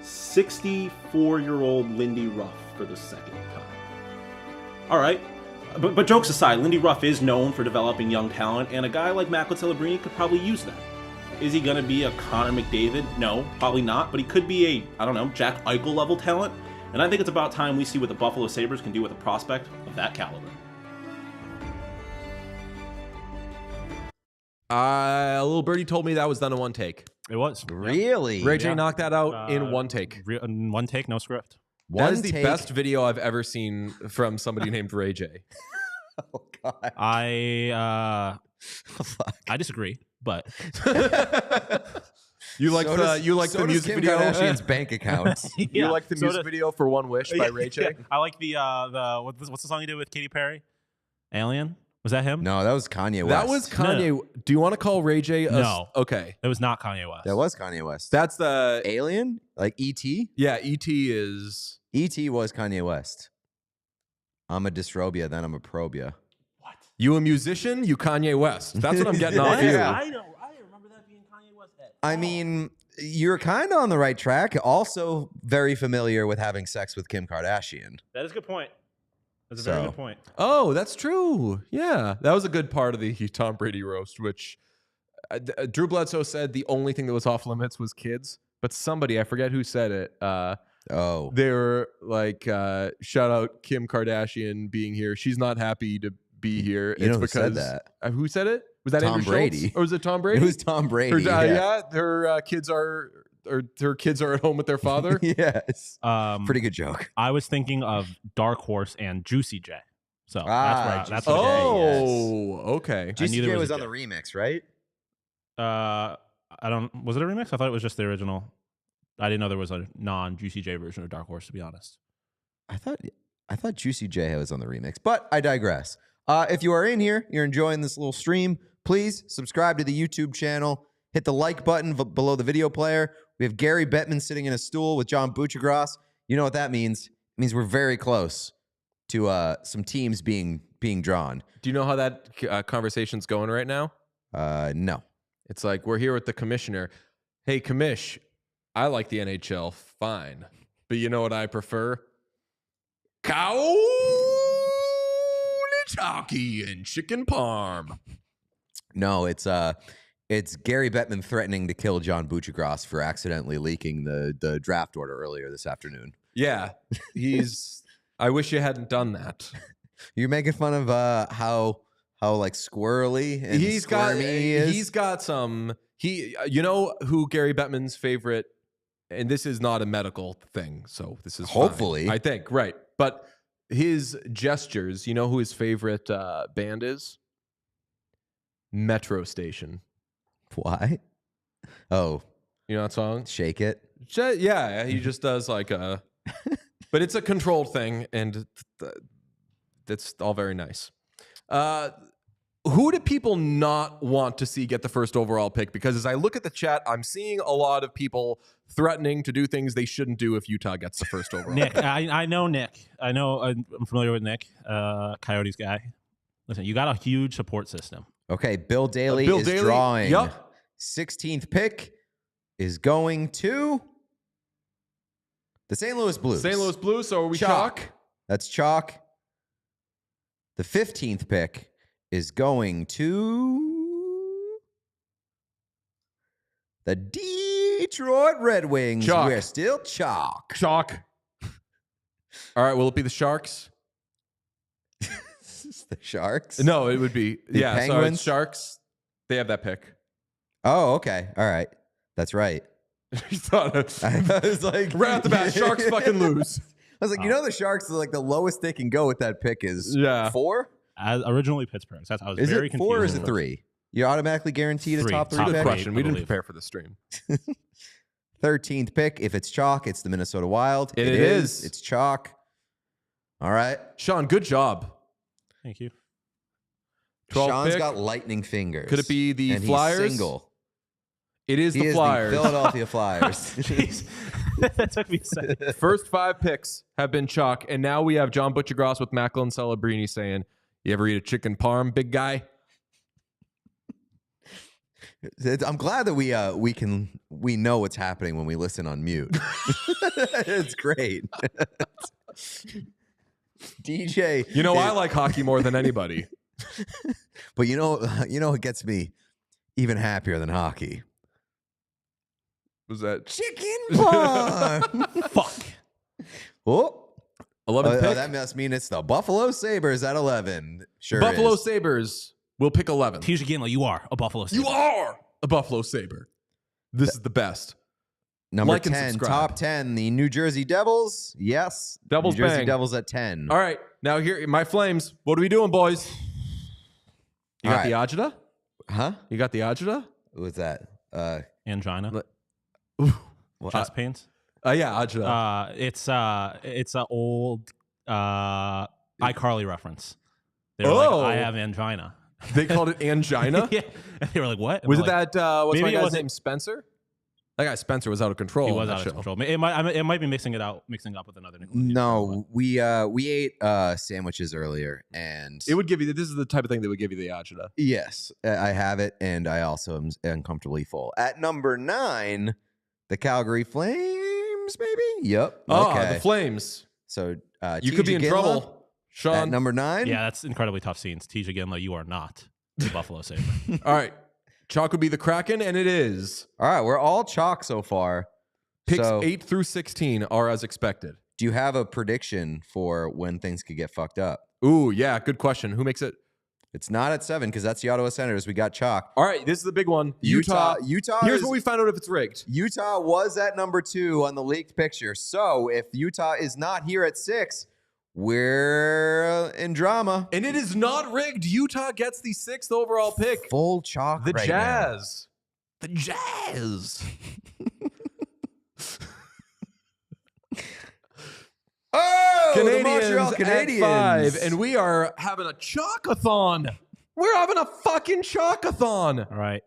64-year-old Lindy Ruff for the second time. All right, but jokes aside, Lindy Ruff is known for developing young talent, and a guy like Macklin Celebrini could probably use that. Is he going to be a Connor McDavid? No, probably not, but he could be a, Jack Eichel level talent, and I think it's about time we see what the Buffalo Sabres can do with a prospect of that caliber. A little birdie told me that was done in one take. It was. Really? Ray J knocked that out in one take. In one take, no script. That is the best video I've ever seen from somebody named Ray J. Oh, God. I disagree, but You like the music Kim video? Kardashian's bank account. You like the music video for One Wish by Ray J? I like the what's the song you did with Katy Perry? Alien. Was that him? No, that was Kanye West. That was Kanye. No. Do you want to call Ray J? No. Okay. It was not Kanye West. That was Kanye West. That's the Alien? Like E.T.? Yeah, E.T. is... E.T. was Kanye West. I'm a dystrobia, then I'm a probia. You a musician? You Kanye West. That's what I'm getting off you. I know. I didn't remember that being Kanye West. I mean, you're kind of on the right track. Also very familiar with having sex with Kim Kardashian. That is a good point. That's a very good point. Oh, that's true. Yeah, that was a good part of the Tom Brady roast, which Drew Bledsoe said the only thing that was off limits was kids. But somebody, I forget who said it. They were like, shout out Kim Kardashian being here. She's not happy to be here. You know who said that? Who said it? Was that Tom Andrew Brady. Schultz? Or was it Tom Brady? It was Tom Brady. Her kids are at home with their father. Yes. Pretty good joke. I was thinking of Dark Horse and Juicy J. So that's Juicy what J, okay. Juicy J was on the remix, right? Was it a remix? I thought it was just the original. I didn't know there was a non-Juicy J version of Dark Horse, to be honest. I thought Juicy J was on the remix, but I digress. If you are in here, you're enjoying this little stream, please subscribe to the YouTube channel. Hit the like button below the video player. We have Gary Bettman sitting in a stool with John Buchagras. You know what that means? It means we're very close to some teams being drawn. Do you know how that conversation's going right now? No. It's like, we're here with the commissioner. Hey, commish, I like the NHL, fine. But you know what I prefer? Couch hockey and chicken parm. No, it's Gary Bettman threatening to kill John Buchagras for accidentally leaking the draft order earlier this afternoon. Yeah, I wish you hadn't done that. You're making fun of how like squirrely and squirmy he is. He's got some. You know who Gary Bettman's favorite, and this is not a medical thing, so this is hopefully fine, I think, right? But his gestures. You know who his favorite band is? Metro Station. Why? Oh, you know that song? Shake It. Yeah, he just does like a, but it's a controlled thing, and that's all very nice. Who do people not want to see get the first overall pick? Because as I look at the chat, I'm seeing a lot of people threatening to do things they shouldn't do if Utah gets the first overall Nick, pick. I know Nick. I'm familiar with Nick, Coyotes guy. Listen, you got a huge support system. Okay, Bill Daly is drawing. Yep. 16th pick is going to the St. Louis Blues. St. Louis Blues, so are we chalk? That's chalk. The 15th pick is going to the Detroit Red Wings. Chalk. We're still chalk. Chalk. All right, will it be the Sharks? The Sharks? No, it would be. The Penguins? Sorry, Sharks. They have that pick. Oh, okay. All right. That's right. You thought I was like, right off the bat, Sharks fucking lose. I was like, you know, the Sharks are like the lowest they can go with that pick is 4? Originally Pittsburgh. So I was is very it confused. 4 or is it 3? You're automatically guaranteed a top 3 Good pick? question. We didn't prepare for the stream. 13th pick. If it's chalk, it's the Minnesota Wild. It is. It's chalk. All right. Sean, good job. Thank you. Sean's got lightning fingers. Could it be the and Flyers? He's single. It is the Flyers. The Philadelphia Flyers. Jeez. That took me a second. First 5 picks have been chalk, and now we have John Butchergross with Macklin Celebrini saying, "You ever eat a chicken parm, big guy?" I'm glad that we know what's happening when we listen on mute. It's great. DJ, you know I like hockey more than anybody. But you know what gets me even happier than hockey? Was that chicken parm? Fuck. Oh, 11th pick. That must mean it's the Buffalo Sabres at 11. Sure, Buffalo is. Sabres will pick 11. Here's again, like you are a Buffalo Sabre. You are a Buffalo Sabre. This is the best. Number like 10, top 10, the New Jersey Devils. Yes, Devils New Jersey bang. Devils at 10. All right, now here, my Flames. What are we doing, boys? You got the Ajita? Huh? You got the Ajita? What was that? Angina. What? Chest pains. Yeah, Ajita. It's a old iCarly reference. They were like, I have angina. They called it angina? Yeah. And they were like, what? And Was I'm it like, that, what's my maybe it guy's wasn't- name, Spencer? That guy Spencer was out of control. He on was that out of show. control. It might be mixing up with another Nicholas. No, we ate sandwiches earlier, and It would give you, this is the type of thing that would give you the agita. yes, I have it, and I also am uncomfortably full. At number 9, the Calgary Flames, maybe? Yep. Okay. The Flames. So You could be in Ginla trouble, Sean. at number 9. Yeah, that's incredibly tough scenes. Tisha Ginla, you are not the Buffalo Sabre. All right. Chalk would be the Kraken, and it is. All right, we're all chalk so far. Picks So, 8 through 16 are as expected. do you have a prediction for when things could get fucked up? Ooh, yeah, good question. Who makes it? It's not at 7 because that's the Ottawa Senators. We got chalk. All right, this is the big one. Utah. Here's where we find out if it's rigged. Utah was at number 2 on the leaked picture. So if Utah is not here at 6, we're in drama. And it is not rigged. Utah gets the 6th overall pick. Full chalk. The right Jazz. The Jazz. Oh, the Canadiens Montreal at Canadiens. 5, and we are having a chalkathon. We're having a fucking chalkathon. All right.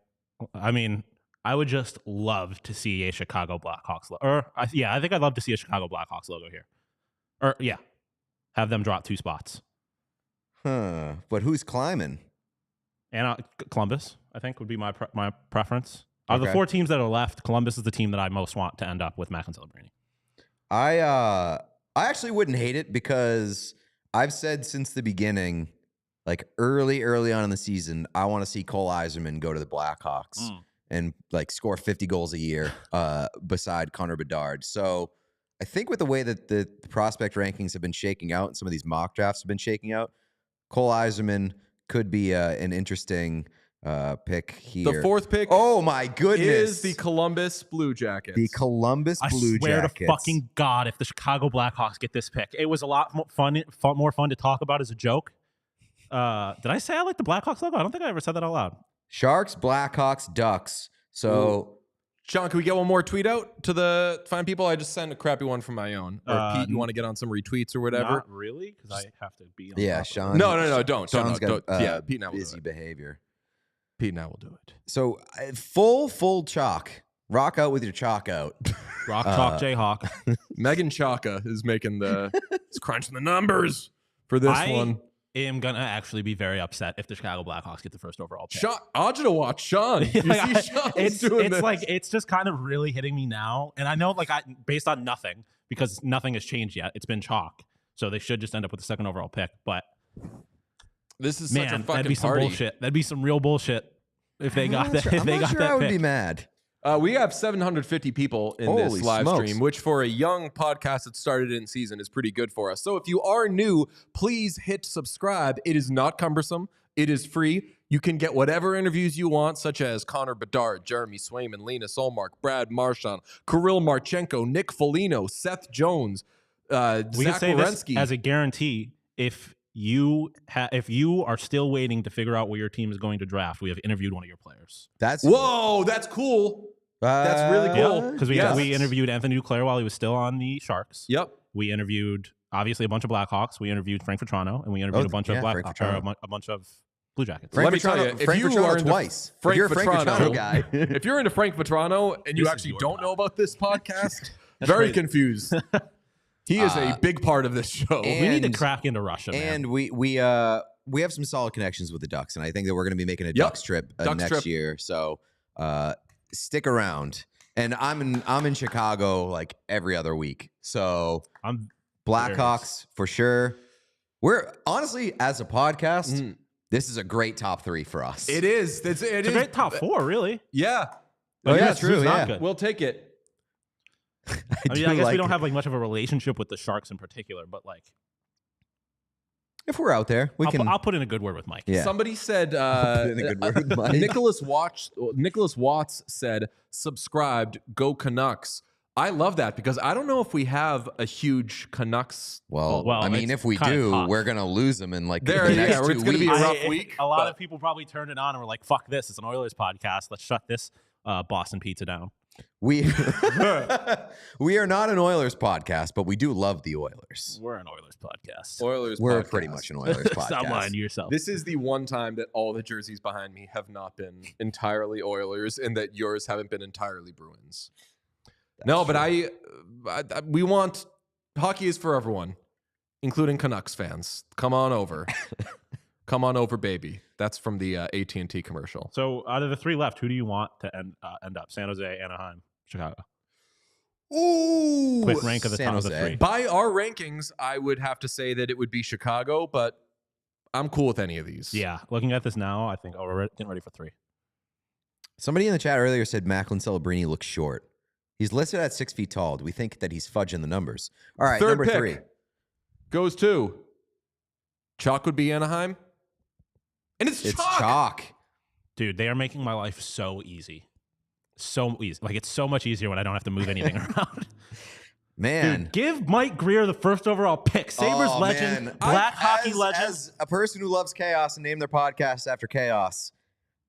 I mean, I would just love to see a Chicago Blackhawks logo. I think I'd love to see a Chicago Blackhawks logo here. Or, yeah, have them drop 2 spots. Huh. But who's climbing? And Columbus, I think, would be my preference. Out of the Okay. 4 teams that are left, Columbus is the team that I most want to end up with Mac and Celebrini. I actually wouldn't hate it because I've said since the beginning, like early on in the season, I want to see Cole Yzerman go to the Blackhawks and like score 50 goals a year beside Connor Bedard. So I think with the way that the prospect rankings have been shaking out and some of these mock drafts have been shaking out, Cole Yzerman could be an interesting pick here. The 4th pick oh my goodness, is the Columbus Blue Jackets. The Columbus Blue I swear Jackets. to fucking God, if the Chicago Blackhawks get this pick, it was a lot more fun to talk about as a joke. Did I say I like the Blackhawks logo? I don't think I ever said that out loud. Sharks, Blackhawks, Ducks. So, Sean, can we get one more tweet out to the fine people? I just sent a crappy one from my own. Or Pete, you want to get on some retweets or whatever? Not really, because I have to be on yeah, top of Sean. No, don't. Sean's got Yeah, Pete and I will busy do it. behavior. Pete and I will do it. So, full chalk. Rock out with your chalk out. Rock Chalk Jayhawk. Megan Chaka is making is crunching the numbers for this one. I am gonna actually be very upset if the Chicago Blackhawks get the 1st overall pick. Sean, Agita watch Sean. You see Sean's doing it's this. like it's just kind of really hitting me now, and I know based on nothing because nothing has changed yet. It's been chalk, so they should just end up with the 2nd overall pick. But this is man, such a fucking that'd be some party. bullshit. That'd be some real bullshit if they got that. If I'm they not got sure that I would pick. be mad. We have 750 people in Holy this live smokes. stream, which for a young podcast that started in season is pretty good for us. So if you are new, please hit subscribe. It is not cumbersome. It is free. You can get whatever interviews you want, such as Connor Bedard, Jeremy Swayman, Lena Solmark, Brad Marchand, Kirill Marchenko, Nick Foligno, Seth Jones, We Zach can say this Werenski. as a guarantee. If you are still waiting to figure out where your team is going to draft, we have interviewed one of your players. Whoa, that's cool. That's really cool. Because we interviewed Anthony Duclair while he was still on the Sharks. Yep. We interviewed obviously a bunch of Blackhawks. We interviewed Frank Vetrano, and we interviewed a bunch of Frank a bunch of Blue Jackets. Frank Let me tell you, Vetrano- if Frank you Vetrano are into twice. Frank If you're a Frank Vetrano Vetrano guy. if you're into Frank Vetrano and you This is actually your don't know about this podcast, That's very right. confused. He is a big part of this show. We need to crack into Russia, man. And we have some solid connections with the Ducks, and I think that we're going to be making a Ducks trip next year. So stick around. And I'm in Chicago like every other week. So I'm Blackhawks for sure. We're honestly, as a podcast, this is a great top 3 for us. It is. It's a great top 4, really. Yeah. Oh, yeah, who's true. not Yeah. good? We'll take it. I guess we don't have like much of a relationship with the Sharks in particular, but like if we're out there, I'll put in a good word with Mike. Yeah. Somebody said Put in a good word with Mike. Nicholas Watts said subscribed, go Canucks. I love that because I don't know if we have a huge Canucks. Well, Well, I mean, it's if we kinda do, tough. we're gonna lose them in like There, the yeah, next it's 2 gonna be a weeks. rough week. A lot of people probably turned it on and were like, "Fuck this! It's an Oilers podcast. Let's shut this Boston pizza down." We we are not an Oilers podcast, but we do love the Oilers. We're an Oilers podcast. We're pretty much an Oilers podcast. Stop lying to yourself. This is the one time that all the jerseys behind me have not been entirely Oilers, and that yours haven't been entirely Bruins. No, but we want hockey is for everyone, including Canucks fans. Come on over. Come on over, baby. That's from the AT&T commercial. So out of the three left, who do you want to end up? San Jose, Anaheim, Chicago. Ooh, Quick rank of the top of the three. By our rankings, I would have to say that it would be Chicago, but I'm cool with any of these. Yeah, looking at this now, I think we're getting ready for three. Somebody in the chat earlier said Macklin Celebrini looks short. He's listed at 6 feet tall. Do we think that he's fudging the numbers? All right, Third number pick 3 goes to Chalk. Would be Anaheim, and it's Chalk. Dude, they are making my life so easy. So easy. Like, it's so much easier when I don't have to move anything around. Man. Dude, give Mike Greer the first overall pick. Sabres legend, man. Black hockey legend. As a person who loves chaos and named their podcast after chaos,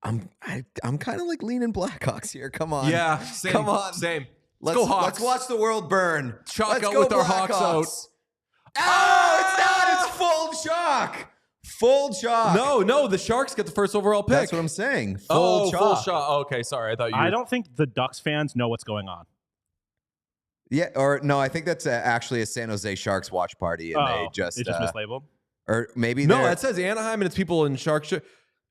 I'm kind of like leaning Blackhawks here. Come on. Yeah, same. Come on. Same. Let's go Hawks. Let's watch the world burn. Chalk Let's out go with our Blackhawks. Hawks out. Oh, it's not. It's full chalk. Full chalk. No, the Sharks get the first overall pick. That's what I'm saying. Full chalk. Full shot. Oh, okay, sorry. I thought you. I don't think the Ducks fans know what's going on. Yeah, or no, I think that's actually a San Jose Sharks watch party, and they just mislabeled. Or maybe no, it says Anaheim, and it's people in Shark.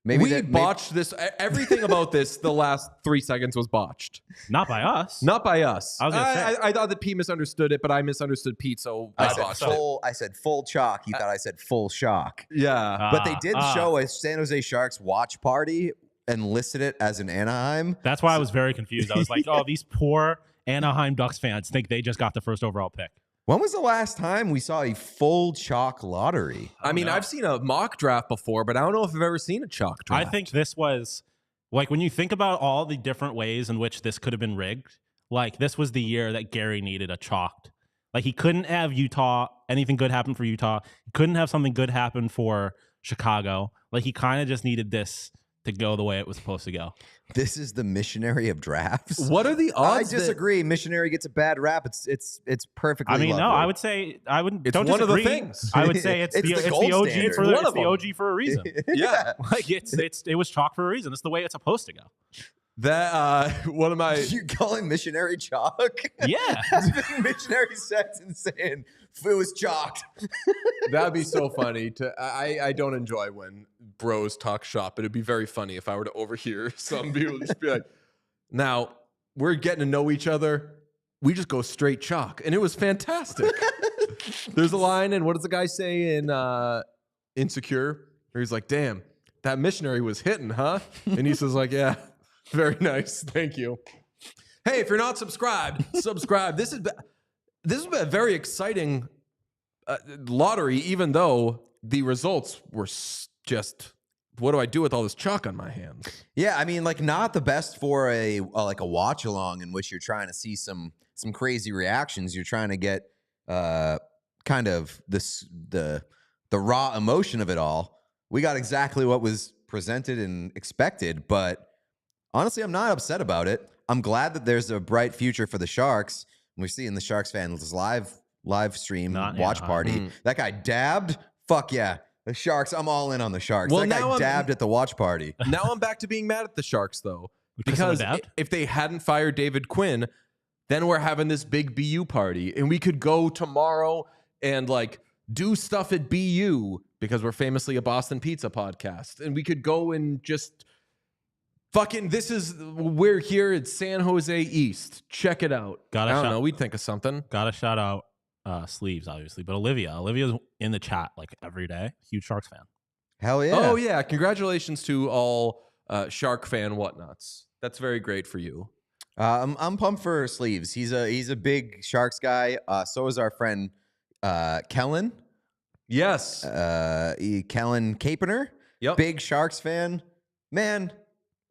Maybe we botched this. Everything about this, the last 3 seconds was botched. Not by us. Not by us. I was gonna say. I thought that Pete misunderstood it, but I misunderstood Pete, so I botched it. I said full chalk. He thought I said full shock. Yeah. But they did show a San Jose Sharks watch party and listed it as an Anaheim. That's why I was very confused. I was like, oh, these poor Anaheim Ducks fans think they just got the first overall pick. When was the last time we saw a full chalk lottery? I mean, I've seen a mock draft before, but I don't know if I've ever seen a chalk draft. I think this was, like, when you think about all the different ways in which this could have been rigged, like, this was the year that Gary needed a chalked. Like, he couldn't have anything good happen for Utah. He couldn't have something good happen for Chicago. Like, he kind of just needed this to go the way it was supposed to go. This is the missionary of drafts. What are the odds? I disagree. Missionary gets a bad rap. It's perfectly. I mean, lovely. no, I would say I wouldn't. It's don't one disagree. of the things. I would say it's, It's the the gold OG standard. for One of the them. OG for a reason. Yeah. Like it was chalk for a reason. It's the way it's supposed to go. That one of my You call him missionary chalk? Yeah. Missionary sex and saying it was chalked. that'd be so funny. I don't enjoy when bros talk shop, but it'd be very funny if I were to overhear some people just be like, "Now we're getting to know each other. We just go straight chalk," and it was fantastic. There's a line, and what does the guy say in Insecure? Where he's like, "Damn, that missionary was hitting, huh?" And he says, "Like, yeah." Very nice. Thank you. Hey, if you're not subscribed, subscribe. This is a very exciting lottery, even though the results were just, what do I do with all this chalk on my hands? Yeah, I mean, like, not the best for a watch along in which you're trying to see some crazy reactions. You're trying to get kind of the raw emotion of it all. We got exactly what was presented and expected, but honestly, I'm not upset about it. I'm glad that there's a bright future for the Sharks. We're seeing the Sharks fans live stream watch party. That guy dabbed. Fuck yeah. The Sharks. I'm all in on the Sharks. Well, that guy dabbed at the watch party. Now I'm back to being mad at the Sharks, though. Because if they hadn't fired David Quinn, then we're having this big BU party. And we could go tomorrow and, like, do stuff at BU because we're famously a Boston Pizza podcast. And we could go and just... Fucking, we're here at San Jose East. Check it out. I don't know. We'd think of something. Gotta shout out Sleeves, obviously. But Olivia's in the chat like every day. Huge Sharks fan. Hell yeah. Oh, yeah. Congratulations to all Shark fan whatnots. That's very great for you. I'm pumped for Sleeves. He's a big Sharks guy. So is our friend Kellen. Yes. Kellen Capener. Yep. Big Sharks fan. Man,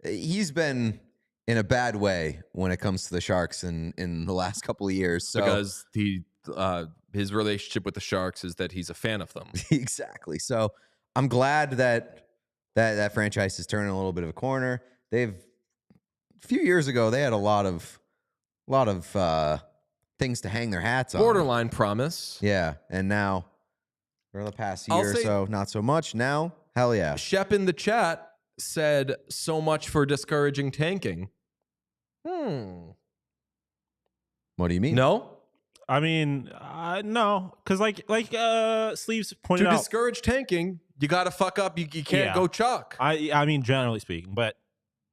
he's been in a bad way when it comes to the Sharks in the last couple of years. So, because his relationship with the Sharks is that he's a fan of them. Exactly. So I'm glad that franchise is turning a little bit of a corner. A few years ago, they had a lot of lot of things to hang their hats on. Borderline promise. Yeah, and now for the past I'll year or say- so, not so much. Now, hell yeah. Shep in the chat said, so much for discouraging tanking. What do you mean? No? I mean, no, because like Sleeves pointed To out, discourage tanking, you got to fuck up. You can't Yeah. go chalk. I mean, generally speaking, but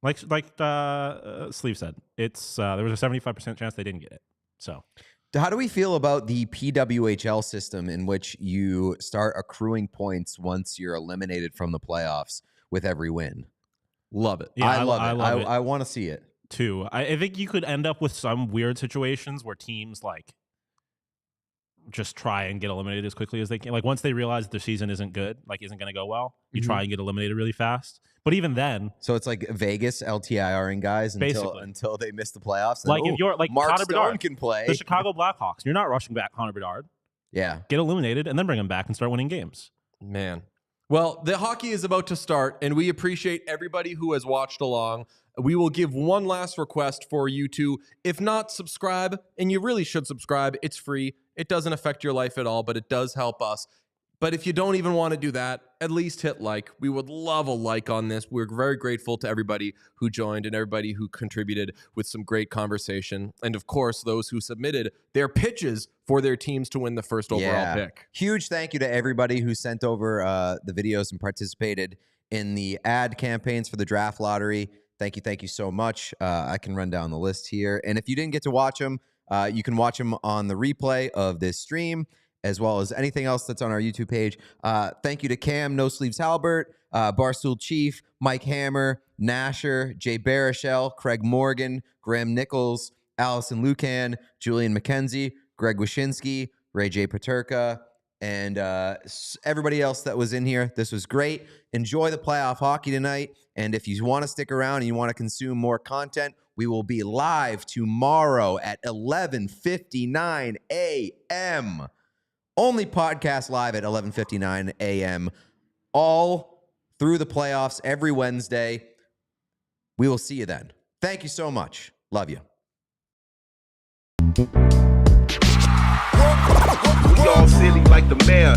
like Sleeve said, it's there was a 75% chance they didn't get it. So How do we feel about the PWHL system in which you start accruing points once you're eliminated from the playoffs with every win? Love it. Yeah, I love it. it. I want to see it. too. I think you could end up with some weird situations where teams like just try and get eliminated as quickly as they can. Like once they realize the season isn't good, like isn't going to go well, you try and get eliminated really fast. But even then, so it's like Vegas LTIRing guys until they miss the playoffs. Like if you're like Mark Connor Stone Bedard can play. the Chicago Blackhawks, you're not rushing back Connor Bedard. Yeah, get eliminated and then bring him back and start winning games. Man. Well, the hockey is about to start, and we appreciate everybody who has watched along. We will give one last request for you to, if not subscribe, and you really should subscribe. It's free. It doesn't affect your life at all, but it does help us. But if you don't even want to do that, at least hit like. We would love a like on this. We're very grateful to everybody who joined and everybody who contributed with some great conversation. And of course, those who submitted their pitches for their teams to win the first overall pick. Huge thank you to everybody who sent over the videos and participated in the ad campaigns for the draft lottery. Thank you so much. I can run down the list here. And if you didn't get to watch them, you can watch them on the replay of this stream, as well as anything else that's on our YouTube page. Thank you to Cam, No Sleeves Halbert, Barstool Chief, Mike Hammer, Nasher, Jay Baruchel, Craig Morgan, Graham Nichols, Allison Lucan, Julian McKenzie, Greg Wyshynski, Ray J. Paterka, and everybody else that was in here. This was great. Enjoy the playoff hockey tonight. And if you want to stick around and you want to consume more content, we will be live tomorrow at 11:59 a.m. Only podcast live at 11:59 a.m. all through the playoffs every Wednesday. We will see you then. Thank you so much. Love you. We all silly like the mayor.